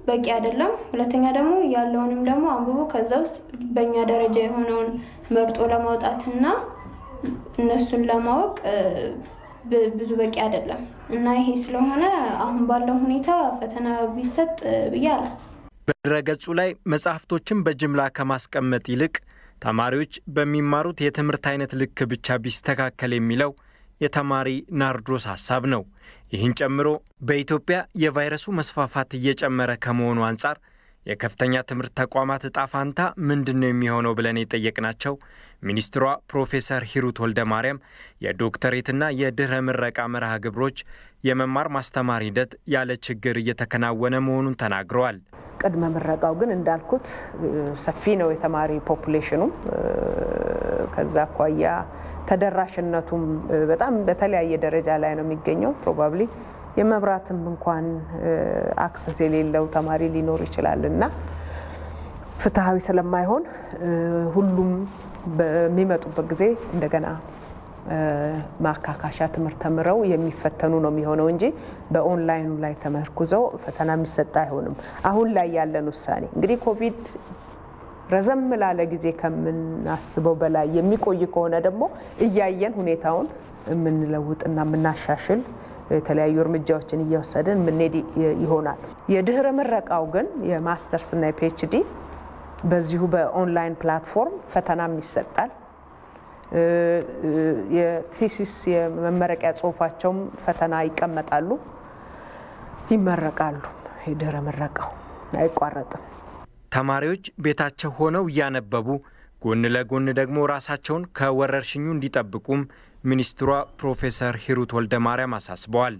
በቂ አይደለም፣ ሁለተኛ ደግሞ ያለውንም ደግሞ አንብቦ ከዛ ውስጥ በእኛ ደረጃ የሆነውን መርጦ ለማውጣትና እነሱን ለማወቅ ብዙ በቂ አይደለም እና ይሄ ስለሆነ አሁን ባለው ሁኔታ ፈተና ቢሰጥ ብያላት። በድረገጹ ላይ መጽሐፍቶችን በጅምላ ከማስቀመጥ ይልቅ ተማሪዎች በሚማሩት የትምህርት አይነት ልክ ብቻ ቢስተካከል የሚለው የተማሪ ናርዶስ ሐሳብ ነው። ይህን ጨምሮ በኢትዮጵያ የቫይረሱ መስፋፋት እየጨመረ ከመሆኑ አንጻር የከፍተኛ ትምህርት ተቋማት ዕጣ ፋንታ ምንድነው የሚሆነው ብለን የጠየቅናቸው ሚኒስትሯ ፕሮፌሰር ሂሩት ወልደማርያም የዶክተሬትና የድህረ ምረቃ መርሃ ግብሮች የመማር ማስተማር ሂደት ያለ ችግር እየተከናወነ መሆኑን ተናግረዋል። ቅድመ ምረቃው ግን እንዳልኩት ሰፊ ነው የተማሪ ፖፑሌሽኑ። ከዛ አኳያ ተደራሽነቱም በጣም በተለያየ ደረጃ ላይ ነው የሚገኘው። ፕሮባብሊ የመብራትም እንኳን አክሰስ የሌለው ተማሪ ሊኖር ይችላልና ፍትሃዊ ስለማይሆን ሁሉም በሚመጡበት ጊዜ እንደገና ማካካሻ ትምህርት ተምረው የሚፈተኑ ነው የሚሆነው እንጂ በኦንላይኑ ላይ ተመርኩዘው ፈተና የሚሰጥ አይሆንም። አሁን ላይ ያለን ውሳኔ እንግዲህ ኮቪድ ረዘም ላለ ጊዜ ከምናስበው በላይ የሚቆይ ከሆነ ደግሞ እያየን ሁኔታውን የምንለውጥና የምናሻሽል የተለያዩ እርምጃዎችን እየወሰድን ምንሄድ ይሆናል። የድህረ ምረቃው ግን የማስተርስ እና የፒኤችዲ በዚሁ በኦንላይን ፕላትፎርም ፈተናም ይሰጣል። የቲሲስ የመመረቂያ ጽሁፋቸውም ፈተና ይቀመጣሉ፣ ይመረቃሉ። የድህረ ምረቃው አይቋረጥም። ተማሪዎች ቤታቸው ሆነው እያነበቡ ጎን ለጎን ደግሞ ራሳቸውን ከወረርሽኙ እንዲጠብቁም ሚኒስትሯ ፕሮፌሰር ሂሩት ወልደማርያም አሳስበዋል።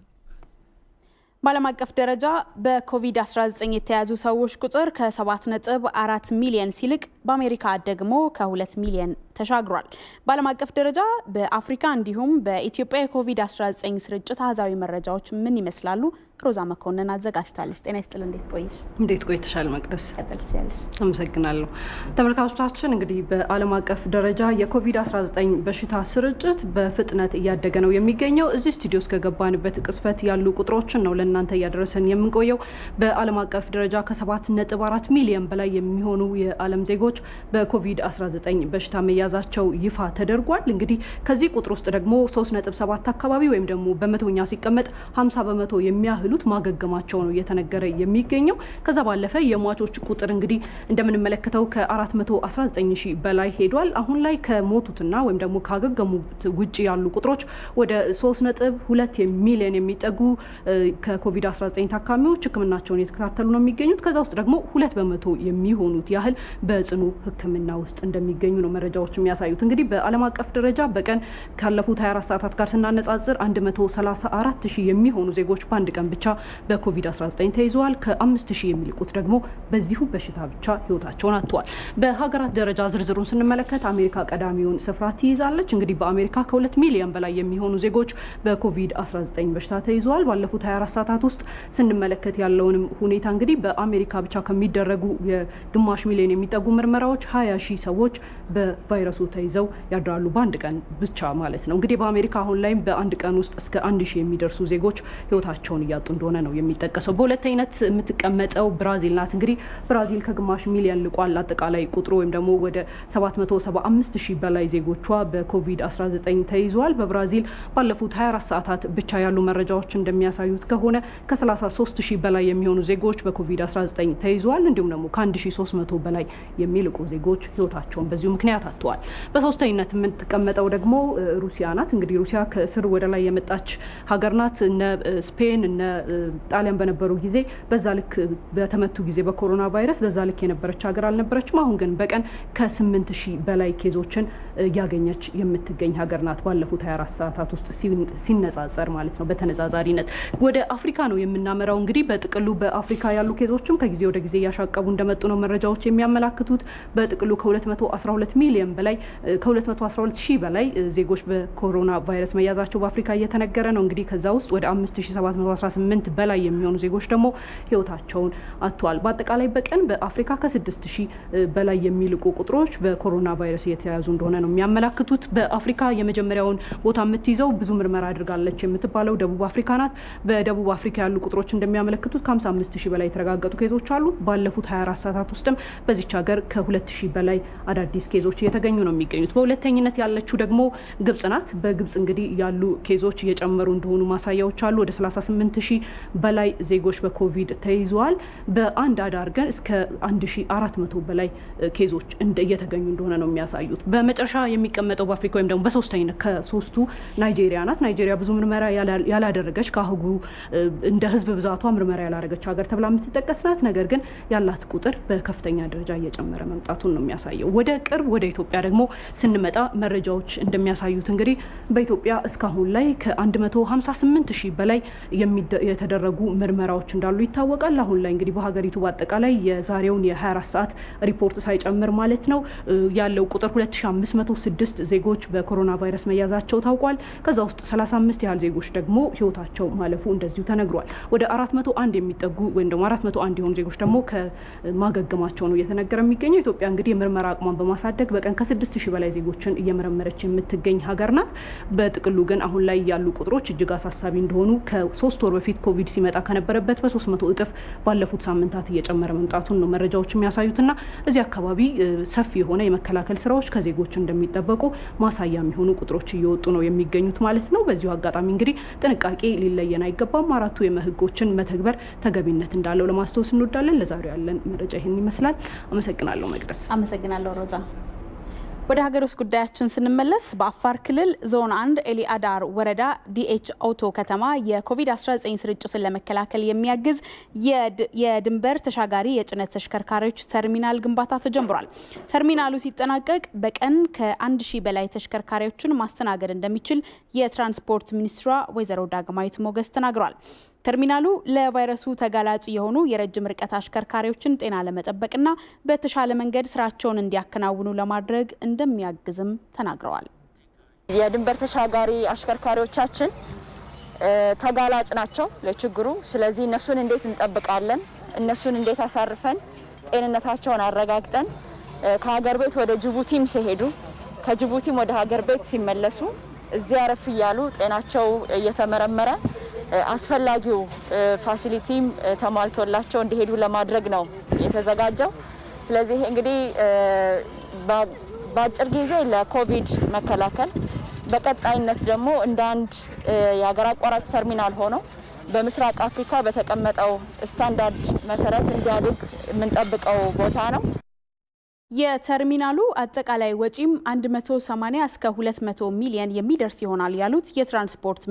በዓለም አቀፍ ደረጃ በኮቪድ-19 የተያዙ ሰዎች ቁጥር ከ7.4 ሚሊዮን ሲልቅ በአሜሪካ ደግሞ ከ2 ሚሊዮን ተሻግሯል። በዓለም አቀፍ ደረጃ በአፍሪካ እንዲሁም በኢትዮጵያ የኮቪድ-19 ስርጭት አሃዛዊ መረጃዎች ምን ይመስላሉ? ሮዛ መኮንን አዘጋጅታለች። ጤና ይስጥል። እንዴት ቆይሽ? እንዴት ቆይተሻል መቅደስ? ቀጥልሻለሽ። አመሰግናለሁ። ተመልካቾቻችን እንግዲህ በዓለም አቀፍ ደረጃ የኮቪድ-19 በሽታ ስርጭት በፍጥነት እያደገ ነው የሚገኘው። እዚህ ስቱዲዮ ውስጥ ከገባንበት ቅስፈት ያሉ ቁጥሮችን ነው ለእናንተ እያደረሰን የምንቆየው። በዓለም አቀፍ ደረጃ ከ7.4 ሚሊዮን በላይ የሚሆኑ የዓለም ዜጎች በኮቪድ-19 በሽታ መያዛቸው ይፋ ተደርጓል። እንግዲህ ከዚህ ቁጥር ውስጥ ደግሞ 3.7 አካባቢ ወይም ደግሞ በመቶኛ ሲቀመጥ 50 በመቶ የሚያህሉት ማገገማቸው ነው እየተነገረ የሚገኘው። ከዛ ባለፈ የሟቾች ቁጥር እንግዲህ እንደምንመለከተው ከ419 ሺህ በላይ ሄዷል። አሁን ላይ ከሞቱትና ወይም ደግሞ ካገገሙት ውጪ ያሉ ቁጥሮች ወደ 3.2 ሚሊዮን የሚጠጉ ከኮቪድ-19 ታካሚዎች ሕክምናቸውን እየተከታተሉ ነው የሚገኙት። ከዛ ውስጥ ደግሞ 2 በመቶ የሚሆኑት ያህል በጽኑ ሕክምና ውስጥ እንደሚገኙ ነው መረጃዎች መረጃዎች የሚያሳዩት። እንግዲህ በዓለም አቀፍ ደረጃ በቀን ካለፉት 24 ሰዓታት ጋር ስናነጻጽር 134,000 የሚሆኑ ዜጎች በአንድ ቀን ብቻ በኮቪድ-19 ተይዘዋል። ከ5,000 የሚልቁት ደግሞ በዚሁ በሽታ ብቻ ህይወታቸውን አጥተዋል። በሀገራት ደረጃ ዝርዝሩን ስንመለከት አሜሪካ ቀዳሚውን ስፍራ ትይዛለች። እንግዲህ በአሜሪካ ከ2 ሚሊዮን በላይ የሚሆኑ ዜጎች በኮቪድ-19 በሽታ ተይዘዋል። ባለፉት 24 ሰዓታት ውስጥ ስንመለከት ያለውንም ሁኔታ እንግዲህ በአሜሪካ ብቻ ከሚደረጉ የግማሽ ሚሊዮን የሚጠጉ ምርመራዎች 20,000 ሰዎች በቫይረሱ ተይዘው ያድራሉ በአንድ ቀን ብቻ ማለት ነው። እንግዲህ በአሜሪካ አሁን ላይም በአንድ ቀን ውስጥ እስከ 1,000 የሚደርሱ ዜጎች ህይወታቸውን እያጡ እንደሆነ ነው የሚጠቀሰው። በሁለተኝነት የምትቀመጠው ብራዚል ናት። እንግዲህ ብራዚል ከግማሽ ሚሊዮን ልቋል አጠቃላይ ቁጥሩ ወይም ደግሞ ወደ 775,000 በላይ ዜጎቿ በኮቪድ-19 ተይዘዋል። በብራዚል ባለፉት 24 ሰዓታት ብቻ ያሉ መረጃዎች እንደሚያሳዩት ከሆነ ከ33,000 በላይ የሚሆኑ ዜጎች በኮቪድ-19 ተይዘዋል። እንዲሁም ደግሞ ከ1,300 በላይ የሚልቁ ዜጎች ህይወታቸውን በዚሁ ምክንያት አጥተዋል። በሶስተኝነት የምትቀመጠው ደግሞ ሩሲያ ናት። እንግዲህ ሩሲያ ከስር ወደ ላይ የመጣች ሀገር ናት። እነ ስፔን እነ ጣሊያን በነበሩ ጊዜ በዛ ልክ በተመቱ ጊዜ በኮሮና ቫይረስ በዛ ልክ የነበረች ሀገር አልነበረችም። አሁን ግን በቀን ከ8,000 በላይ ኬዞችን ያገኘች የምትገኝ ሀገር ናት ባለፉት 24 ሰዓታት ውስጥ ሲነጻጸር ማለት ነው። በተነጻጻሪነት ወደ አፍሪካ ነው የምናመራው። እንግዲህ በጥቅሉ በአፍሪካ ያሉ ኬዞችም ከጊዜ ወደ ጊዜ ያሻቀቡ እንደመጡ ነው መረጃዎች የሚያመላክቱት። በጥቅሉ ከ212 ሚሊዮን በላይ ከ212,000 በላይ ዜጎች በኮሮና ቫይረስ መያዛቸው በአፍሪካ እየተነገረ ነው። እንግዲህ ከዛ ውስጥ ወደ 5,718 በላይ የሚሆኑ ዜጎች ደግሞ ህይወታቸውን አጥተዋል። በአጠቃላይ በቀን በአፍሪካ ከ6,000 በላይ የሚልቁ ቁጥሮች በኮሮና ቫይረስ እየተያዙ እንደሆነ ነው የሚያመላክቱት። በአፍሪካ የመጀመሪያውን ቦታ የምትይዘው ብዙ ምርመራ አድርጋለች የምትባለው ደቡብ አፍሪካ ናት። በደቡብ አፍሪካ ያሉ ቁጥሮች እንደሚያመለክቱት ከ55,000 በላይ የተረጋገጡ ኬዞች አሉ። ባለፉት 24 ሰዓታት ውስጥም በዚች ሀገር ከ2,000 በላይ አዳዲስ ኬዞች እየተገኙ ነው የሚገኙት። በሁለተኝነት ያለችው ደግሞ ግብጽ ናት። በግብጽ እንግዲህ ያሉ ኬዞች እየጨመሩ እንደሆኑ ማሳያዎች አሉ። ወደ 38,000 በላይ ዜጎች በኮቪድ ተይዘዋል። በአንድ አዳር ግን እስከ 1,400 በላይ ኬዞች እየተገኙ እንደሆነ ነው የሚያሳዩት። በመጨረሻ የሚቀመጠው በአፍሪካ ወይም ደግሞ በሶስተኝነት ከሶስቱ ናይጄሪያ ናት። ናይጄሪያ ብዙ ምርመራ ያላደረገች ከአህጉሩ እንደ ህዝብ ብዛቷ ምርመራ ያላደረገች ሀገር ተብላ የምትጠቀስ ናት። ነገር ግን ያላት ቁጥር በከፍተኛ ደረጃ እየጨመረ መምጣቱን ነው የሚያሳየው። ወደ ቅርብ ወደ ኢትዮጵያ ደግሞ ስንመጣ መረጃዎች እንደሚያሳዩት እንግዲህ በኢትዮጵያ እስካሁን ላይ ከ158,000 በላይ የተደረጉ ምርመራዎች እንዳሉ ይታወቃል። አሁን ላይ እንግዲህ በሀገሪቱ በአጠቃላይ የዛሬውን የ24 ሰዓት ሪፖርት ሳይጨምር ማለት ነው ያለው ቁጥር 2,506 ዜጎች በኮሮና ቫይረስ መያዛቸው ታውቋል። ከዛ ውስጥ 35 ያህል ዜጎች ደግሞ ህይወታቸው ማለፉ እንደዚሁ ተነግሯል። ወደ 401 የሚጠጉ ወይም ደግሞ 401 የሆኑ ዜጎች ደግሞ ከማገገማቸው ነው እየተነገረ የሚገኘው። ኢትዮጵያ እንግዲህ የምርመራ አቅሟን በማሳደግ በቀን ከ6,000 በላይ ዜጎችን እየመረመረች የምትገኝ ሀገር ናት። በጥቅሉ ግን አሁን ላይ ያሉ ቁጥሮች እጅግ አሳሳቢ እንደሆኑ ከ3 ወር በፊት ኮቪድ ሲመጣ ከነበረበት በ300 እጥፍ ባለፉት ሳምንታት እየጨመረ መምጣቱን ነው መረጃዎች የሚያሳዩትና እዚህ አካባቢ ሰፊ የሆነ የመከላከል ስራዎች ከዜጎች እንደሚጠበቁ ማሳያ የሚሆኑ ቁጥሮች እየወጡ ነው የሚገኙት ማለት ነው። በዚሁ አጋጣሚ እንግዲህ ጥንቃቄ ሊለየን አይገባም። አራቱ የህጎችን መተግበር ተገቢነት እንዳለው ለማስተዋወስ እንወዳለን። ለዛሬው ያለን መረጃ ይህን ይመስላል። አመሰግናለሁ መቅደስ። አመሰግናለሁ ሮዛ። ወደ ሀገር ውስጥ ጉዳያችን ስንመለስ በአፋር ክልል ዞን 1 ኤሊአዳር ወረዳ ዲኤች ኦቶ ከተማ የኮቪድ-19 ስርጭትን ለመከላከል የሚያግዝ የድንበር ተሻጋሪ የጭነት ተሽከርካሪዎች ተርሚናል ግንባታ ተጀምሯል። ተርሚናሉ ሲጠናቀቅ በቀን ከ1,000 በላይ ተሽከርካሪዎችን ማስተናገድ እንደሚችል የትራንስፖርት ሚኒስትሯ ወይዘሮ ዳግማዊት ሞገስ ተናግረዋል። ተርሚናሉ ለቫይረሱ ተጋላጭ የሆኑ የረጅም ርቀት አሽከርካሪዎችን ጤና ለመጠበቅና በተሻለ መንገድ ስራቸውን እንዲያከናውኑ ለማድረግ እንደሚያግዝም ተናግረዋል። የድንበር ተሻጋሪ አሽከርካሪዎቻችን ተጋላጭ ናቸው ለችግሩ። ስለዚህ እነሱን እንዴት እንጠብቃለን? እነሱን እንዴት አሳርፈን ጤንነታቸውን አረጋግጠን ከሀገር ቤት ወደ ጅቡቲም ሲሄዱ ከጅቡቲም ወደ ሀገር ቤት ሲመለሱ እዚያ አረፍ እያሉ ጤናቸው እየተመረመረ አስፈላጊው ፋሲሊቲም ተሟልቶላቸው እንዲሄዱ ለማድረግ ነው የተዘጋጀው። ስለዚህ እንግዲህ በአጭር ጊዜ ለኮቪድ መከላከል በቀጣይነት ደግሞ እንደ አንድ የሀገር አቋራጭ ተርሚናል ሆኖ በምስራቅ አፍሪካ በተቀመጠው ስታንዳርድ መሰረት እንዲያድግ የምንጠብቀው ቦታ ነው። የተርሚናሉ አጠቃላይ ወጪም 180 እስከ 200 ሚሊዮን የሚደርስ ይሆናል ያሉት የትራንስፖርት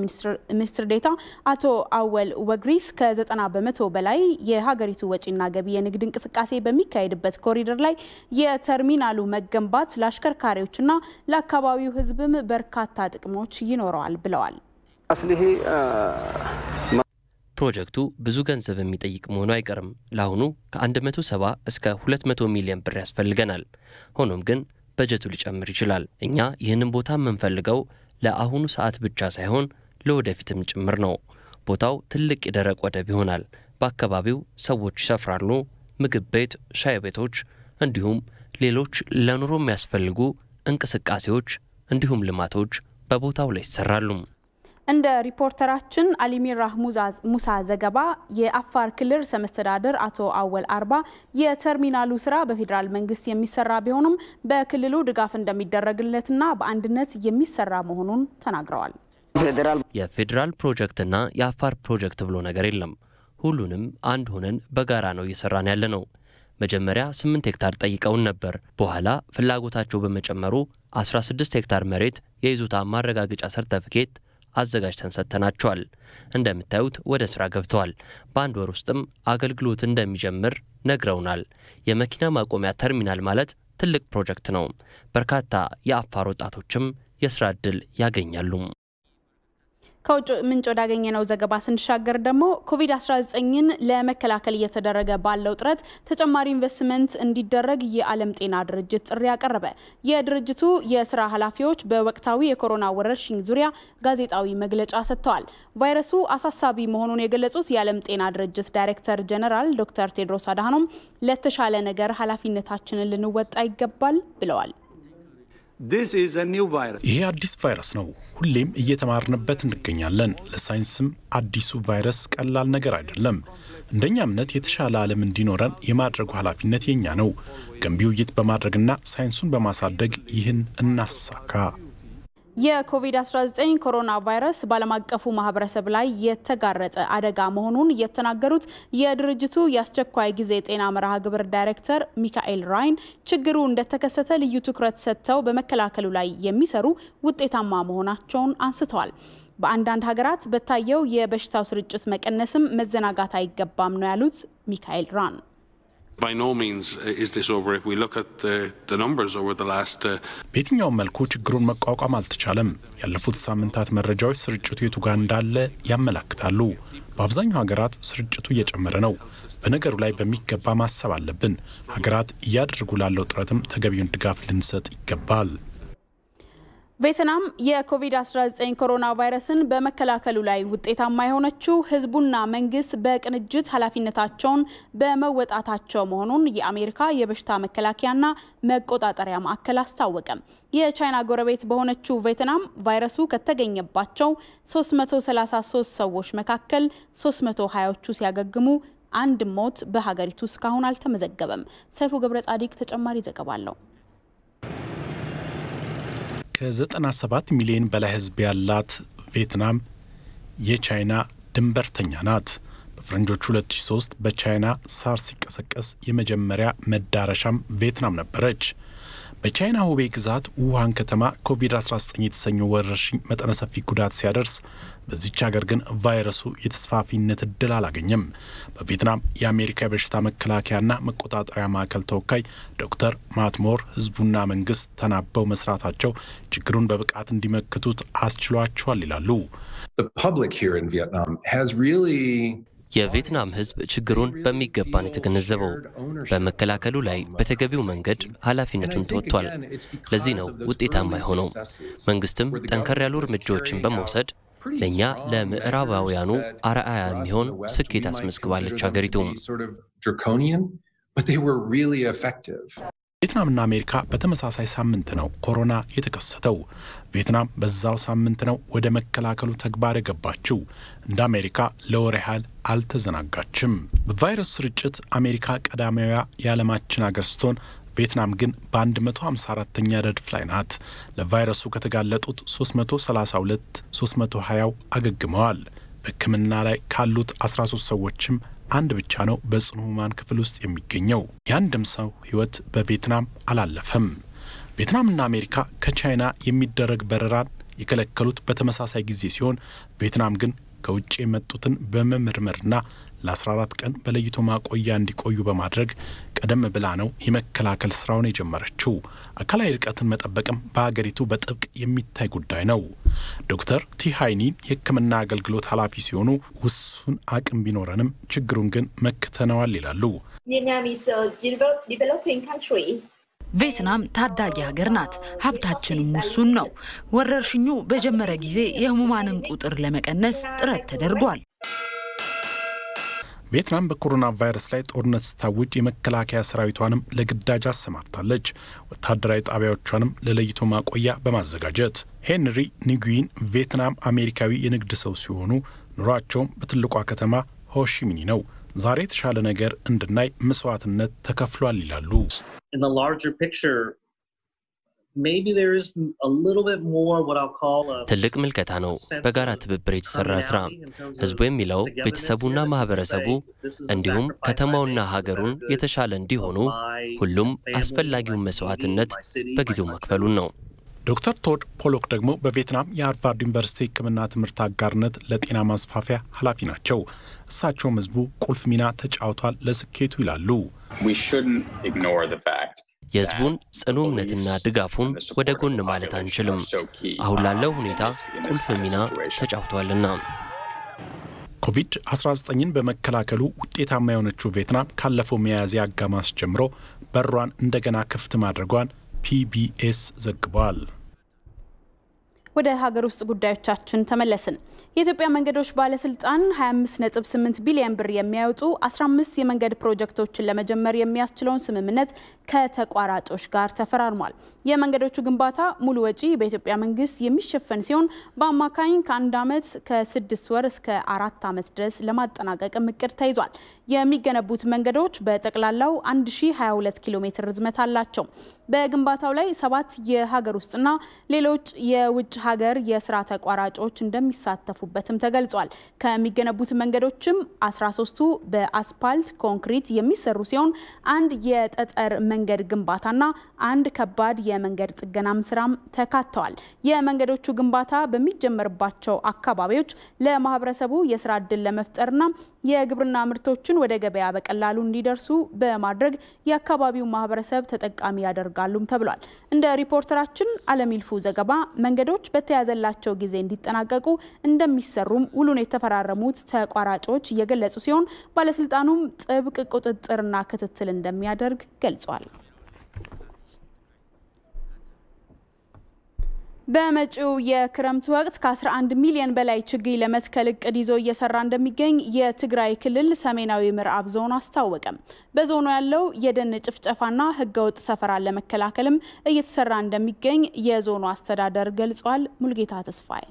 ሚኒስትር ዴኤታ አቶ አወል ወግሪስ ከ90 በመቶ በላይ የሀገሪቱ ወጪና ገቢ የንግድ እንቅስቃሴ በሚካሄድበት ኮሪደር ላይ የተርሚናሉ መገንባት ለአሽከርካሪዎችና ለአካባቢው ሕዝብም በርካታ ጥቅሞች ይኖረዋል ብለዋል። ፕሮጀክቱ ብዙ ገንዘብ የሚጠይቅ መሆኑ አይቀርም። ለአሁኑ ከ170 እስከ 200 ሚሊዮን ብር ያስፈልገናል። ሆኖም ግን በጀቱ ሊጨምር ይችላል። እኛ ይህንን ቦታ የምንፈልገው ለአሁኑ ሰዓት ብቻ ሳይሆን ለወደፊትም ጭምር ነው። ቦታው ትልቅ የደረቅ ወደብ ይሆናል። በአካባቢው ሰዎች ይሰፍራሉ። ምግብ ቤት፣ ሻይ ቤቶች እንዲሁም ሌሎች ለኑሮ የሚያስፈልጉ እንቅስቃሴዎች እንዲሁም ልማቶች በቦታው ላይ ይሰራሉ። እንደ ሪፖርተራችን አሊሚራህ ሙሳ ዘገባ የአፋር ክልል ርዕሰ መስተዳድር አቶ አወል አርባ የተርሚናሉ ስራ በፌዴራል መንግስት የሚሰራ ቢሆንም በክልሉ ድጋፍ እንደሚደረግለትና በአንድነት የሚሰራ መሆኑን ተናግረዋል። የፌዴራል ፕሮጀክትና የአፋር ፕሮጀክት ብሎ ነገር የለም። ሁሉንም አንድ ሆነን በጋራ ነው እየሰራን ያለነው። መጀመሪያ 8 ሄክታር ጠይቀውን ነበር። በኋላ ፍላጎታቸው በመጨመሩ 16 ሄክታር መሬት የይዞታ ማረጋገጫ ሰርተፊኬት አዘጋጅተን ሰጥተናቸዋል። እንደምታዩት ወደ ስራ ገብተዋል። በአንድ ወር ውስጥም አገልግሎት እንደሚጀምር ነግረውናል። የመኪና ማቆሚያ ተርሚናል ማለት ትልቅ ፕሮጀክት ነው። በርካታ የአፋር ወጣቶችም የስራ ዕድል ያገኛሉ። ከውጭ ምንጭ ወዳገኘነው ዘገባ ስንሻገር ደግሞ ኮቪድ-19ን ለመከላከል እየተደረገ ባለው ጥረት ተጨማሪ ኢንቨስትመንት እንዲደረግ የዓለም ጤና ድርጅት ጥሪ ያቀረበ። የድርጅቱ የስራ ኃላፊዎች በወቅታዊ የኮሮና ወረርሽኝ ዙሪያ ጋዜጣዊ መግለጫ ሰጥተዋል። ቫይረሱ አሳሳቢ መሆኑን የገለጹት የዓለም ጤና ድርጅት ዳይሬክተር ጀነራል ዶክተር ቴድሮስ አድሃኖም ለተሻለ ነገር ኃላፊነታችንን ልንወጣ ይገባል ብለዋል። ይሄ አዲስ ቫይረስ ነው። ሁሌም እየተማርንበት እንገኛለን። ለሳይንስም አዲሱ ቫይረስ ቀላል ነገር አይደለም። እንደኛ እምነት የተሻለ ዓለም እንዲኖረን የማድረጉ ኃላፊነት የኛ ነው። ገንቢ ውይይት በማድረግና ሳይንሱን በማሳደግ ይህን እናሳካ። የኮቪድ-19 ኮሮና ቫይረስ በዓለም አቀፉ ማህበረሰብ ላይ የተጋረጠ አደጋ መሆኑን የተናገሩት የድርጅቱ የአስቸኳይ ጊዜ ጤና መርሃ ግብር ዳይሬክተር ሚካኤል ራይን ችግሩ እንደተከሰተ ልዩ ትኩረት ሰጥተው በመከላከሉ ላይ የሚሰሩ ውጤታማ መሆናቸውን አንስተዋል። በአንዳንድ ሀገራት በታየው የበሽታው ስርጭት መቀነስም መዘናጋት አይገባም ነው ያሉት ሚካኤል ራን። By no means is this over. If we look at the numbers over the last በየትኛው መልኩ ችግሩን መቋቋም አልተቻለም። ያለፉት ሳምንታት መረጃዎች ስርጭቱ የቱ ጋር እንዳለ ያመለክታሉ። በአብዛኛው ሀገራት ስርጭቱ እየጨመረ ነው። በነገሩ ላይ በሚገባ ማሰብ አለብን። ሀገራት እያደረጉ ላለው ጥረትም ተገቢውን ድጋፍ ልንሰጥ ይገባል። ቬትናም የኮቪድ-19 ኮሮና ቫይረስን በመከላከሉ ላይ ውጤታማ የሆነችው ህዝቡና መንግስት በቅንጅት ኃላፊነታቸውን በመወጣታቸው መሆኑን የአሜሪካ የበሽታ መከላከያና መቆጣጠሪያ ማዕከል አስታወቀ። የቻይና ጎረቤት በሆነችው ቬትናም ቫይረሱ ከተገኘባቸው 333 ሰዎች መካከል 320ዎቹ ሲያገግሙ አንድ ሞት በሀገሪቱ እስካሁን አልተመዘገበም። ሰይፉ ገብረ ጻዲቅ ተጨማሪ ዘገባ አለው። ከ97 ሚሊዮን በላይ ህዝብ ያላት ቬትናም የቻይና ድንበርተኛ ናት። በፈረንጆቹ 2003 በቻይና ሳርስ ሲቀሰቀስ የመጀመሪያ መዳረሻም ቬትናም ነበረች። በቻይና ሁቤ ግዛት ውሃን ከተማ ኮቪድ-19 የተሰኘው ወረርሽኝ መጠነ ሰፊ ጉዳት ሲያደርስ በዚች ሀገር ግን ቫይረሱ የተስፋፊነት እድል አላገኘም። በቬትናም የአሜሪካ የበሽታ መከላከያና መቆጣጠሪያ ማዕከል ተወካይ ዶክተር ማትሞር ህዝቡና መንግስት ተናበው መስራታቸው ችግሩን በብቃት እንዲመክቱት አስችሏቸዋል ይላሉ። የቬትናም ህዝብ ችግሩን በሚገባን የተገነዘበው በመከላከሉ ላይ በተገቢው መንገድ ኃላፊነቱን ተወጥቷል። ለዚህ ነው ውጤታማ የሆነው። መንግስትም ጠንከር ያሉ እርምጃዎችን በመውሰድ ለኛ ለምዕራባውያኑ አርአያ የሚሆን ስኬት አስመዝግባለች ሀገሪቱ። ቬትናምና አሜሪካ በተመሳሳይ ሳምንት ነው ኮሮና የተከሰተው። ቬትናም በዛው ሳምንት ነው ወደ መከላከሉ ተግባር የገባችው። እንደ አሜሪካ ለወር ያህል አልተዘናጋችም። በቫይረሱ ስርጭት አሜሪካ ቀዳሚዋ የዓለማችን ሀገር ስትሆን ቬትናም ግን በ154ኛ ረድፍ ላይ ናት። ለቫይረሱ ከተጋለጡት 332 320 አገግመዋል። በሕክምና ላይ ካሉት 13 ሰዎችም አንድ ብቻ ነው በጽኑ ህሙማን ክፍል ውስጥ የሚገኘው። የአንድም ሰው ህይወት በቪየትናም አላለፈም። ቪየትናምና አሜሪካ ከቻይና የሚደረግ በረራን የከለከሉት በተመሳሳይ ጊዜ ሲሆን ቪየትናም ግን ከውጭ የመጡትን በመመርመርና ለ14 ቀን በለይቶ ማቆያ እንዲቆዩ በማድረግ ቀደም ብላ ነው የመከላከል ስራውን የጀመረችው። አካላዊ ርቀትን መጠበቅም በሀገሪቱ በጥብቅ የሚታይ ጉዳይ ነው። ዶክተር ቲሃይኒን የሕክምና አገልግሎት ኃላፊ ሲሆኑ ውሱን አቅም ቢኖረንም ችግሩን ግን መክተነዋል ይላሉ። ቪየትናም ታዳጊ ሀገር ናት። ሀብታችንም ውሱን ነው። ወረርሽኙ በጀመረ ጊዜ የህሙማንን ቁጥር ለመቀነስ ጥረት ተደርጓል። ቪየትናም በኮሮና ቫይረስ ላይ ጦርነት ስታውጅ የመከላከያ ሰራዊቷንም ለግዳጅ አሰማርታለች። ወታደራዊ ጣቢያዎቿንም ለለይቶ ማቆያ በማዘጋጀት ሄንሪ ኒጉይን ቪየትናም አሜሪካዊ የንግድ ሰው ሲሆኑ ኑሯቸውም በትልቋ ከተማ ሆሺሚኒ ነው። ዛሬ የተሻለ ነገር እንድናይ መስዋዕትነት ተከፍሏል ይላሉ። In the larger picture, maybe there is a little bit more what I'll call a ትልቅ ምልከታ ነው። በጋራ ትብብር የተሰራ ስራ ህዝቡ የሚለው ቤተሰቡና ማህበረሰቡ እንዲሁም ከተማውና ሀገሩን የተሻለ እንዲሆኑ ሁሉም አስፈላጊውን መስዋዕትነት በጊዜው መክፈሉን ነው። ዶክተር ቶድ ፖሎክ ደግሞ በቪየትናም የሃርቫርድ ዩኒቨርሲቲ ሕክምና ትምህርት አጋርነት ለጤና ማስፋፊያ ኃላፊ ናቸው። እሳቸውም ህዝቡ ቁልፍ ሚና ተጫውቷል ለስኬቱ ይላሉ። የህዝቡን ጽኑ እምነትና ድጋፉን ወደ ጎን ማለት አንችልም። አሁን ላለው ሁኔታ ቁልፍ ሚና ተጫውቷልና። ኮቪድ-19ን በመከላከሉ ውጤታማ የሆነችው ቪየትናም ካለፈው ሚያዝያ አጋማሽ ጀምሮ በሯን እንደገና ክፍት ማድረጓን ፒቢኤስ ዘግቧል። ወደ ሀገር ውስጥ ጉዳዮቻችን ተመለስን። የኢትዮጵያ መንገዶች ባለስልጣን 25.8 ቢሊዮን ብር የሚያወጡ 15 የመንገድ ፕሮጀክቶችን ለመጀመር የሚያስችለውን ስምምነት ከተቋራጮች ጋር ተፈራርሟል። የመንገዶቹ ግንባታ ሙሉ ወጪ በኢትዮጵያ መንግስት የሚሸፈን ሲሆን በአማካኝ ከ1 ዓመት ከ6 ወር እስከ 4 ዓመት ድረስ ለማጠናቀቅ እቅድ ተይዟል። የሚገነቡት መንገዶች በጠቅላላው 1022 ኪሎ ሜትር ርዝመት አላቸው። በግንባታው ላይ 7 የሀገር ውስጥና ሌሎች የውጭ ሀገር የስራ ተቋራጮች እንደሚሳተፉበትም ተገልጿል። ከሚገነቡት መንገዶችም 13ቱ በአስፓልት ኮንክሪት የሚሰሩ ሲሆን አንድ የጠጠር መንገድ ግንባታና አንድ ከባድ የመንገድ ጥገናም ስራም ተካተዋል። የመንገዶቹ ግንባታ በሚጀመርባቸው አካባቢዎች ለማህበረሰቡ የስራ ዕድል ለመፍጠርና የግብርና ምርቶችን ወደ ገበያ በቀላሉ እንዲደርሱ በማድረግ የአካባቢው ማህበረሰብ ተጠቃሚ ያደርጋሉም ተብሏል። እንደ ሪፖርተራችን አለሚልፉ ዘገባ መንገዶች በተያዘላቸው ጊዜ እንዲጠናቀቁ እንደሚሰሩም ውሉን የተፈራረሙት ተቋራጮች እየገለጹ ሲሆን ባለስልጣኑም ጥብቅ ቁጥጥርና ክትትል እንደሚያደርግ ገልጿል። በመጪው የክረምት ወቅት ከ11 ሚሊዮን በላይ ችግኝ ለመትከል እቅድ ይዞ እየሰራ እንደሚገኝ የትግራይ ክልል ሰሜናዊ ምዕራብ ዞን አስታወቀ። በዞኑ ያለው የደን ጭፍጨፋና ህገወጥ ሰፈራን ለመከላከልም እየተሰራ እንደሚገኝ የዞኑ አስተዳደር ገልጿል። ሙልጌታ ተስፋዬ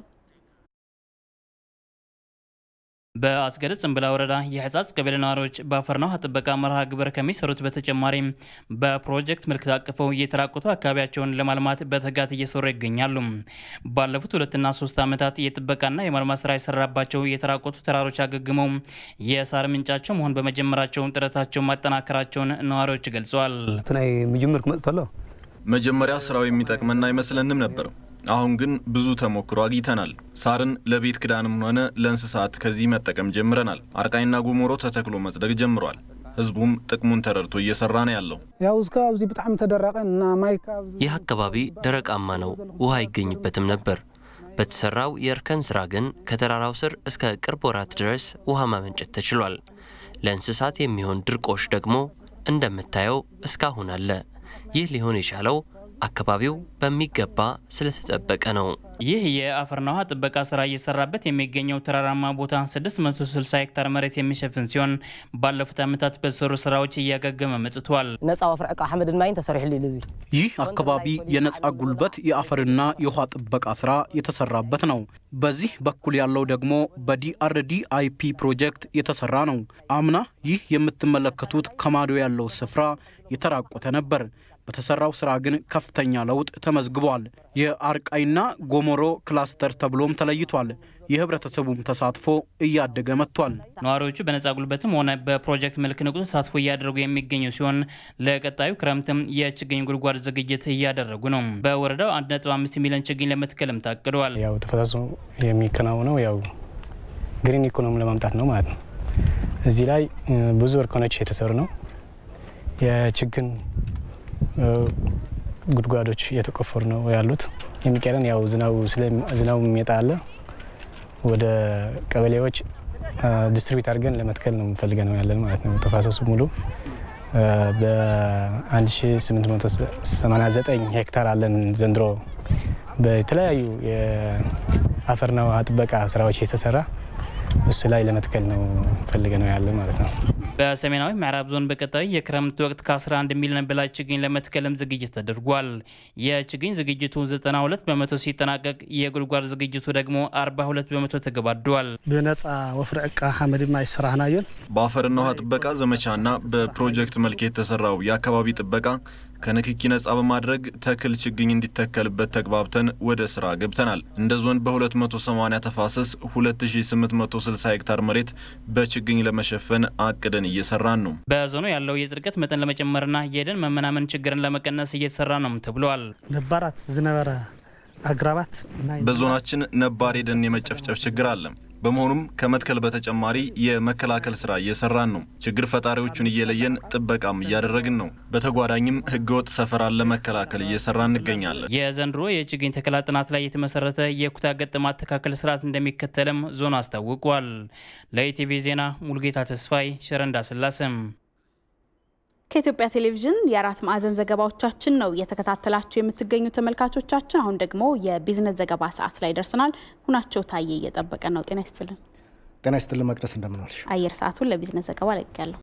በአስገደ ጽምብላ ወረዳ የህጻጽ ቀበሌ ነዋሪዎች በአፈርና ውሃ ጥበቃ መርሃ ግብር ከሚሰሩት በተጨማሪ በፕሮጀክት መልክ ታቅፈው የተራቆቱ አካባቢያቸውን ለማልማት በትጋት እየሰሩ ይገኛሉ። ባለፉት 2 እና 3 ዓመታት የጥበቃና የማልማት ስራ የሰራባቸው የተራቆቱ ተራሮች አገግመው የሳር ምንጫቸው መሆን በመጀመራቸው ጥረታቸውን ማጠናከራቸውን ነዋሪዎች ገልጸዋል። ትናይ መጀመርኩ መጥቷል። መጀመሪያ ስራው የሚጠቅመና አይመስለንም ነበር። አሁን ግን ብዙ ተሞክሮ አግኝተናል። ሳርን ለቤት ክዳንም ሆነ ለእንስሳት ከዚህ መጠቀም ጀምረናል። አርቃይና ጉሞሮ ተተክሎ መጽደቅ ጀምሯል። ህዝቡም ጥቅሙን ተረድቶ እየሰራ ነው ያለው። ያው እስካሁን እዚህ በጣም ተደረቀና ማይካ ይህ አካባቢ ደረቃማ ነው፣ ውሃ አይገኝበትም ነበር። በተሰራው የእርከን ስራ ግን ከተራራው ስር እስከ ቅርብ ወራት ድረስ ውሃ ማመንጨት ተችሏል። ለእንስሳት የሚሆን ድርቆሽ ደግሞ እንደምታየው እስካሁን አለ። ይህ ሊሆን የቻለው አካባቢው በሚገባ ስለተጠበቀ ነው። ይህ የአፈርና ውሃ ጥበቃ ስራ እየሰራበት የሚገኘው ተራራማ ቦታ 660 ሄክታር መሬት የሚሸፍን ሲሆን ባለፉት ዓመታት በተሰሩ ስራዎች እያገገመ መጥቷል። ነፃ ወፍር ዕቃ ሐመድን ማይን ተሰርሕልኝ ለዚህ ይህ አካባቢ የነፃ ጉልበት የአፈርና የውሃ ጥበቃ ስራ የተሰራበት ነው። በዚህ በኩል ያለው ደግሞ በዲአርዲአይፒ ፕሮጀክት የተሰራ ነው። አምና ይህ የምትመለከቱት ከማዶ ያለው ስፍራ የተራቆተ ነበር። በተሰራው ስራ ግን ከፍተኛ ለውጥ ተመዝግቧል። የአርቃይና ጎሞሮ ክላስተር ተብሎም ተለይቷል። የህብረተሰቡም ተሳትፎ እያደገ መጥቷል። ነዋሪዎቹ በነጻ ጉልበትም ሆነ በፕሮጀክት መልክ ንቁ ተሳትፎ እያደረጉ የሚገኙ ሲሆን ለቀጣዩ ክረምትም የችግኝ ጉድጓድ ዝግጅት እያደረጉ ነው። በወረዳው 1.5 ሚሊዮን ችግኝ ለመትከልም ታቅዷል። ያው ተፈሳሱ የሚከናወነው ያው ግሪን ኢኮኖሚ ለማምጣት ነው ማለት ነው። እዚህ ላይ ብዙ እርከኖች የተሰሩ ነው። የችግኝ ጉድጓዶች የተቆፈሩ ነው ያሉት። የሚቀረን ያው ዝናቡ የሚመጣ አለ ወደ ቀበሌዎች ዲስትሪቢዩት አድርገን ለመትከል ነው ፈልገን ነው ያለን ማለት ነው። ተፋሰሱ ሙሉ በ1889 ሄክታር አለን ዘንድሮ በተለያዩ የአፈርና ውሃ ጥበቃ ስራዎች የተሰራ እሱ ላይ ለመትከል ነው ፈልገን ነው ያለን ማለት ነው። በሰሜናዊ ምዕራብ ዞን በቀጣይ የክረምት ወቅት ከ11 ሚሊዮን በላይ ችግኝ ለመትከልም ዝግጅት ተደርጓል። የችግኝ ዝግጅቱ 92 በመቶ ሲጠናቀቅ የጉድጓድ ዝግጅቱ ደግሞ 42 በመቶ ተገባዷል። በነጻ ወፍሪ ዕቃ ሐመድ ማይ ስራህናየን በአፈርና ውሃ ጥበቃ ዘመቻና በፕሮጀክት መልክ የተሰራው የአካባቢ ጥበቃ ከንክኪ ነጻ በማድረግ ተክል ችግኝ እንዲተከልበት ተግባብተን ወደ ስራ ገብተናል። እንደ ዞን በ280 ተፋሰስ 2860 ሄክታር መሬት በችግኝ ለመሸፈን አቅደን እየሰራን ነው። በዞኑ ያለው የጽድቀት መጠን ለመጨመርና የደን መመናመን ችግርን ለመቀነስ እየተሰራ ነው ተብሏል። ነባራት ዝነበረ አግራባት በዞናችን ነባር የደን የመጨፍጨፍ ችግር አለ። በመሆኑም ከመትከል በተጨማሪ የመከላከል ስራ እየሰራን ነው። ችግር ፈጣሪዎቹን እየለየን ጥበቃም እያደረግን ነው። በተጓዳኝም ህገወጥ ሰፈራን ለመከላከል እየሰራን እንገኛለን። የዘንድሮ የችግኝ ተከላ ጥናት ላይ የተመሰረተ የኩታ ገጠም አተካከል ስርዓት እንደሚከተልም ዞኑ አስታውቋል። ለኢቲቪ ዜና ሙልጌታ ተስፋይ ሸረንዳ ስላሰም። ከኢትዮጵያ ቴሌቪዥን የአራት ማዕዘን ዘገባዎቻችን ነው እየተከታተላችሁ የምትገኙ ተመልካቾቻችን። አሁን ደግሞ የቢዝነስ ዘገባ ሰዓት ላይ ደርሰናል። ሁናቸው ታዬ እየጠበቀ ነው። ጤና ይስጥልን። ጤና ይስጥልን መቅደስ፣ እንደምን ዋልሽ? አየር ሰዓቱን ለቢዝነስ ዘገባ ለቅያለሁ።